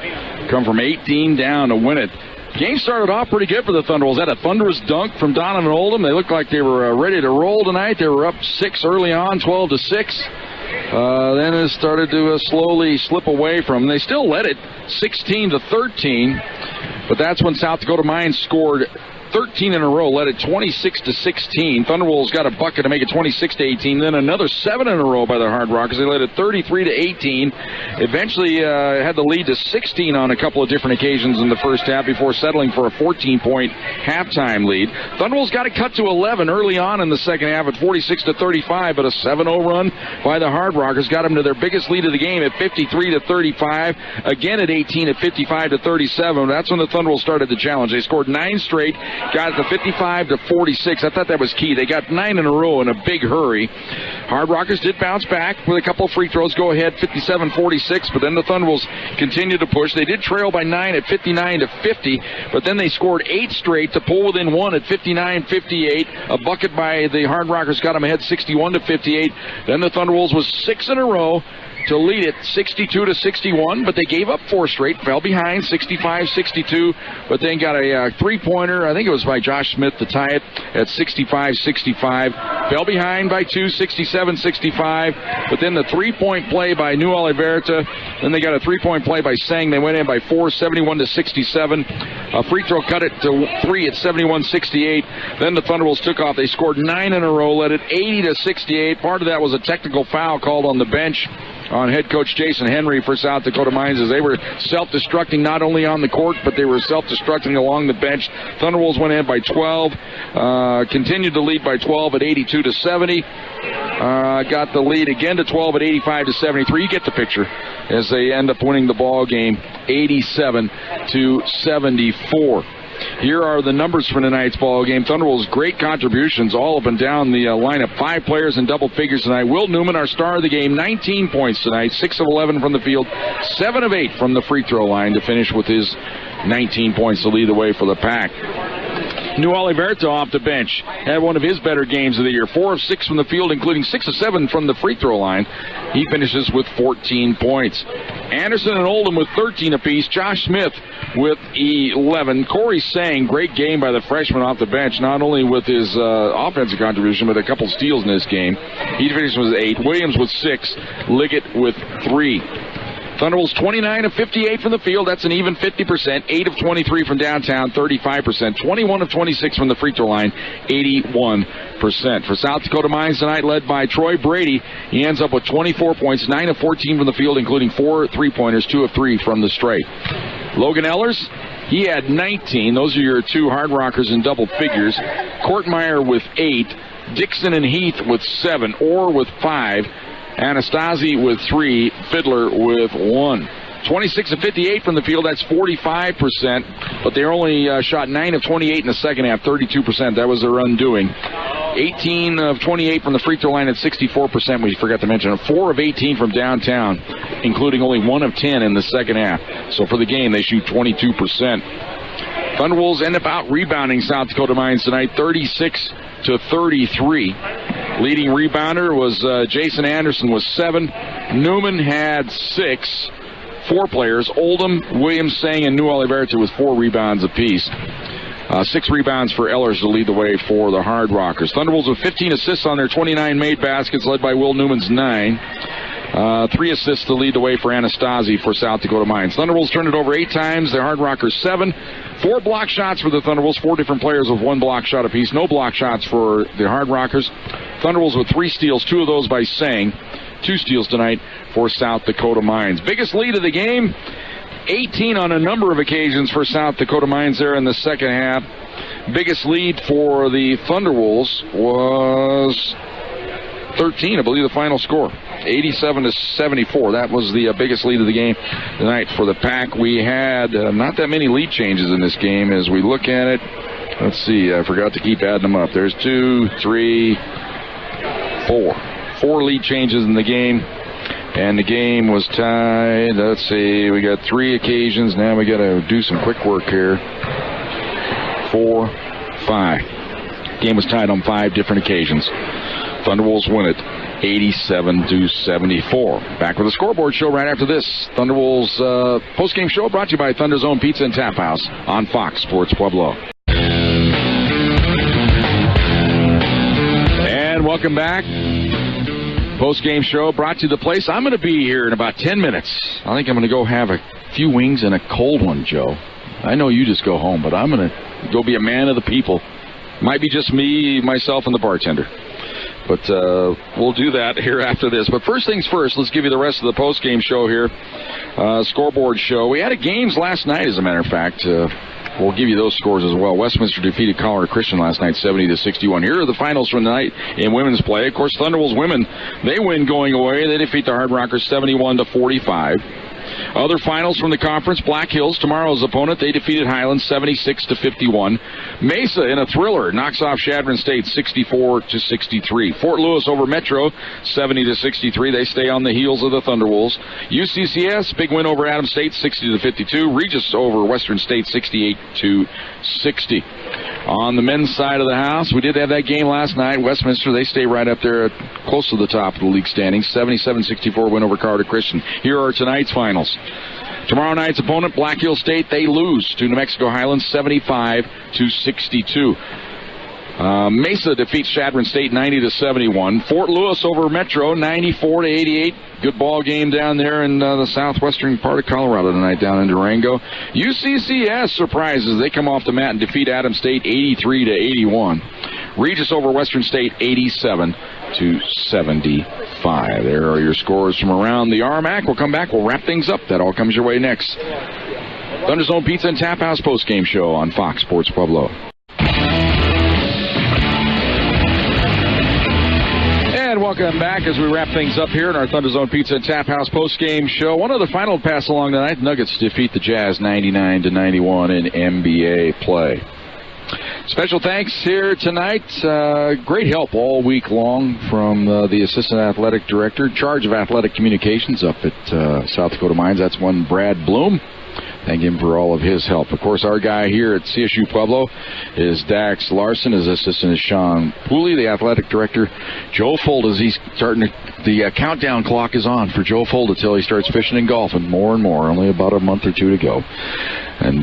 come from 18 down to win it. Game started off pretty good for the Thunderwolves. Had a thunderous dunk from Donovan Oldham. They looked like they were ready to roll tonight. They were up 6 early on, 12-6. Then it started to slowly slip away from them. They still led it 16-13, but that's when South Dakota Mines scored 13 in a row, led it 26-16. Thunderwolves got a bucket to make it 26-18. Then another 7 in a row by the Hard Rockers. They led it 33-18. Eventually had the lead to 16 on a couple of different occasions in the first half before settling for a 14-point halftime lead. Thunderwolves got it cut to 11 early on in the second half at 46-35, but a 7-0 run by the Hard Rockers got them to their biggest lead of the game at 53-35. Again at 18 at 55-37. That's when the Thunderwolves started the challenge. They scored 9 straight. Got it to 55-46. I thought that was key. They got 9 in a row in a big hurry. Hard Rockers did bounce back with a couple of free throws. Go ahead, 57-46. But then the Thunderwolves continued to push. They did trail by 9 at 59-50. But then they scored 8 straight to pull within 1 at 59-58. A bucket by the Hard Rockers got them ahead 61-58. Then the Thunderwolves was 6 in a row to lead it 62-61, but they gave up 4 straight, fell behind 65-62, but then got a three-pointer, I think it was by Josh Smith, to tie it at 65-65. Fell behind by 2, 67-65, but then the three-point play by New Oliverta, then they got a three-point play by Sang. They went in by 4, 71-67. A free throw cut it to 3 at 71-68. Then the Thunderwolves took off. They scored 9 in a row, led it 80-68. Part of that was a technical foul called on the bench on head coach Jason Henry for South Dakota Mines, as they were self-destructing not only on the court, but they were self-destructing along the bench. Thunderwolves went in by 12, continued to lead by 12 at 82-70. Got the lead again to 12 at 85-73. You get the picture as they end up winning the ball game 87-74. Here are the numbers for tonight's ball game. Thunderwolves, great contributions all up and down the lineup. 5 players in double figures tonight. Will Newman, our star of the game, 19 points tonight, 6 of 11 from the field, 7 of 8 from the free throw line to finish with his 19 points to lead the way for the Pack. New Oliverto off the bench had one of his better games of the year. 4 of 6 from the field, including 6 of 7 from the free throw line. He finishes with 14 points. Anderson and Oldham with 13 apiece. Josh Smith with 11. Corey Sang, great game by the freshman off the bench, not only with his offensive contribution, but a couple steals in this game. He finished with 8. Williams with 6. Liggett with 3. Thunderbolts 29 of 58 from the field. That's an even 50%. 8 of 23 from downtown, 35%. 21 of 26 from the free throw line, 81%. For South Dakota Mines tonight, led by Troy Brady, he ends up with 24 points, 9 of 14 from the field, including 4 3-pointers, 2 of 3 from the straight. Logan Ellers, he had 19. Those are your 2 Hard Rockers in double figures. Kortmeyer with 8. Dixon and Heath with 7. Orr with 5. Anastasi with 3, Fiddler with 1. 26 of 58 from the field, that's 45%, but they only shot 9 of 28 in the second half, 32%. That was their undoing. 18 of 28 from the free throw line at 64%, we forgot to mention. 4 of 18 from downtown, including only 1 of 10 in the second half. So for the game, they shoot 22%. Thunderwolves end up out-rebounding South Dakota Mines tonight, 36 to 33. Leading rebounder was Jason Anderson with 7. Newman had 6. 4 players, Oldham, Williams, Sang, and New Oliverto with 4 rebounds apiece. 6 rebounds for Ellers to lead the way for the Hard Rockers. Thunderbolts with 15 assists on their 29 made baskets, led by Will Newman's 9. 3 assists to lead the way for Anastasi for South Dakota Mines. Thunderbolts turned it over 8 times. The Hard Rockers 7. 4 block shots for the Thunderbolts. 4 different players with 1 block shot apiece. No block shots for the Hard Rockers. Thunderbolts with 3 steals, 2 of those by Sang. 2 steals tonight for South Dakota Mines. Biggest lead of the game, 18 on a number of occasions for South Dakota Mines there in the second half. Biggest lead for the Thunderwolves was 13, I believe the final score. 87 to 74. That was the biggest lead of the game tonight for the Pack. We had not that many lead changes in this game as we look at it. Let's see, I forgot to keep adding them up. There's 2, 3, 4. 4 lead changes in the game, and the game was tied. Let's see, we got 3 occasions. Now we got to do some quick work here. 4, 5. Game was tied on 5 different occasions. Thunderwolves win it 87 to 74. Back with the scoreboard show right after this. Thunderwolves post-game show brought to you by Thunder Zone Pizza and Tap House on Fox Sports Pueblo. And welcome back. Post-game show brought to the place. I'm going to be here in about 10 minutes. I think I'm going to go have a few wings and a cold one, Joe. I know you just go home, but I'm going to go be a man of the people. Might be just me, myself, and the bartender. But we'll do that here after this. But first things first, let's give you the rest of the post-game show here. Scoreboard show. We had games last night, as a matter of fact. We'll give you those scores as well. Westminster defeated Colorado Christian last night, 70 to 61. Here are the finals from the night in women's play. Of course, Thunderwolves women, they win going away. They defeat the Hard Rockers 71 to 45. Other finals from the conference, Black Hills, tomorrow's opponent, they defeated Highlands 76 to 51. Mesa, in a thriller, knocks off Chadron State 64 to 63. Fort Lewis over Metro 70 to 63. They stay on the heels of the Thunderwolves. UCCS, big win over Adams State 60 to 52. Regis over Western State 68 to 60. On the men's side of the house, we did have that game last night. Westminster, they stay right up there close to the top of the league standings. 77-64 win over Colorado Christian. Here are tonight's finals. Tomorrow night's opponent, Black Hill State, they lose to New Mexico Highlands 75 to 62. Mesa defeats Chadron State 90 to 71. Fort Lewis over Metro 94 to 88. Good ball game down there in the southwestern part of Colorado tonight, down in Durango. UCCS surprises. They come off the mat and defeat Adams State 83 to 81. Regis over Western State 87 to 75. There are your scores from around the RMAC. We'll come back. We'll wrap things up. That all comes your way next. Thunder Zone Pizza and Tap House postgame show on Fox Sports Pueblo. And welcome back as we wrap things up here in our Thunder Zone Pizza and Tap House post-game show. One other final pass along tonight. Nuggets defeat the Jazz 99 to 91 in NBA play. Special thanks here tonight. Great help all week long from the Assistant Athletic Director in charge of Athletic Communications up at South Dakota Mines. That's one Brad Bloom. Thank him for all of his help. Of course, our guy here at CSU Pueblo is Dax Larson. His assistant is Sean Pooley, the athletic director. Joe Folda, he's starting to, the countdown clock is on for Joe Folda till he starts fishing and golfing more and more. Only about a month or two to go. And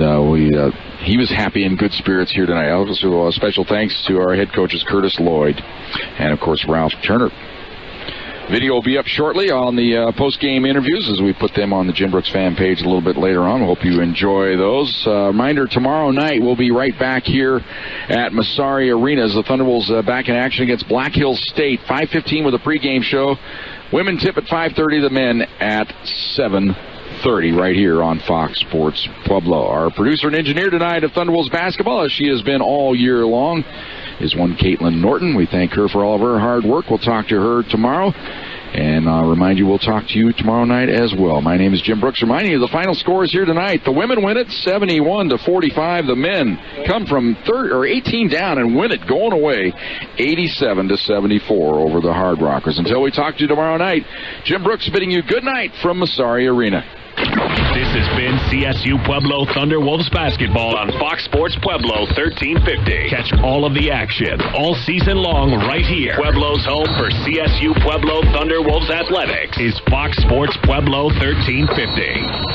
he was happy and good spirits here tonight. Also, special thanks to our head coaches, Curtis Lloyd, and, of course, Ralph Turner. Video will be up shortly on the post-game interviews as we put them on the Jim Brooks fan page a little bit later on. Hope you enjoy those. Reminder, tomorrow night we'll be right back here at Massari Arena as the Thunderbolts back in action against Black Hills State. 5:15 with a pregame show. Women tip at 5:30, the men at 7:30 right here on Fox Sports Pueblo. Our producer and engineer tonight of Thunderbolts basketball, as she has been all year long, is one Caitlin Norton. We thank her for all of her hard work. We'll talk to her tomorrow. And I'll remind you, we'll talk to you tomorrow night as well. My name is Jim Brooks. Reminding you the final scores here tonight. The women win it 71-45. The men come from 18 down and win it going away 87-74 over the Hard Rockers. Until we talk to you tomorrow night, Jim Brooks bidding you good night from Massari Arena. This has been CSU Pueblo Thunderwolves basketball on Fox Sports Pueblo 1350. Catch all of the action all season long right here. Pueblo's home for CSU Pueblo Thunderwolves athletics is Fox Sports Pueblo 1350.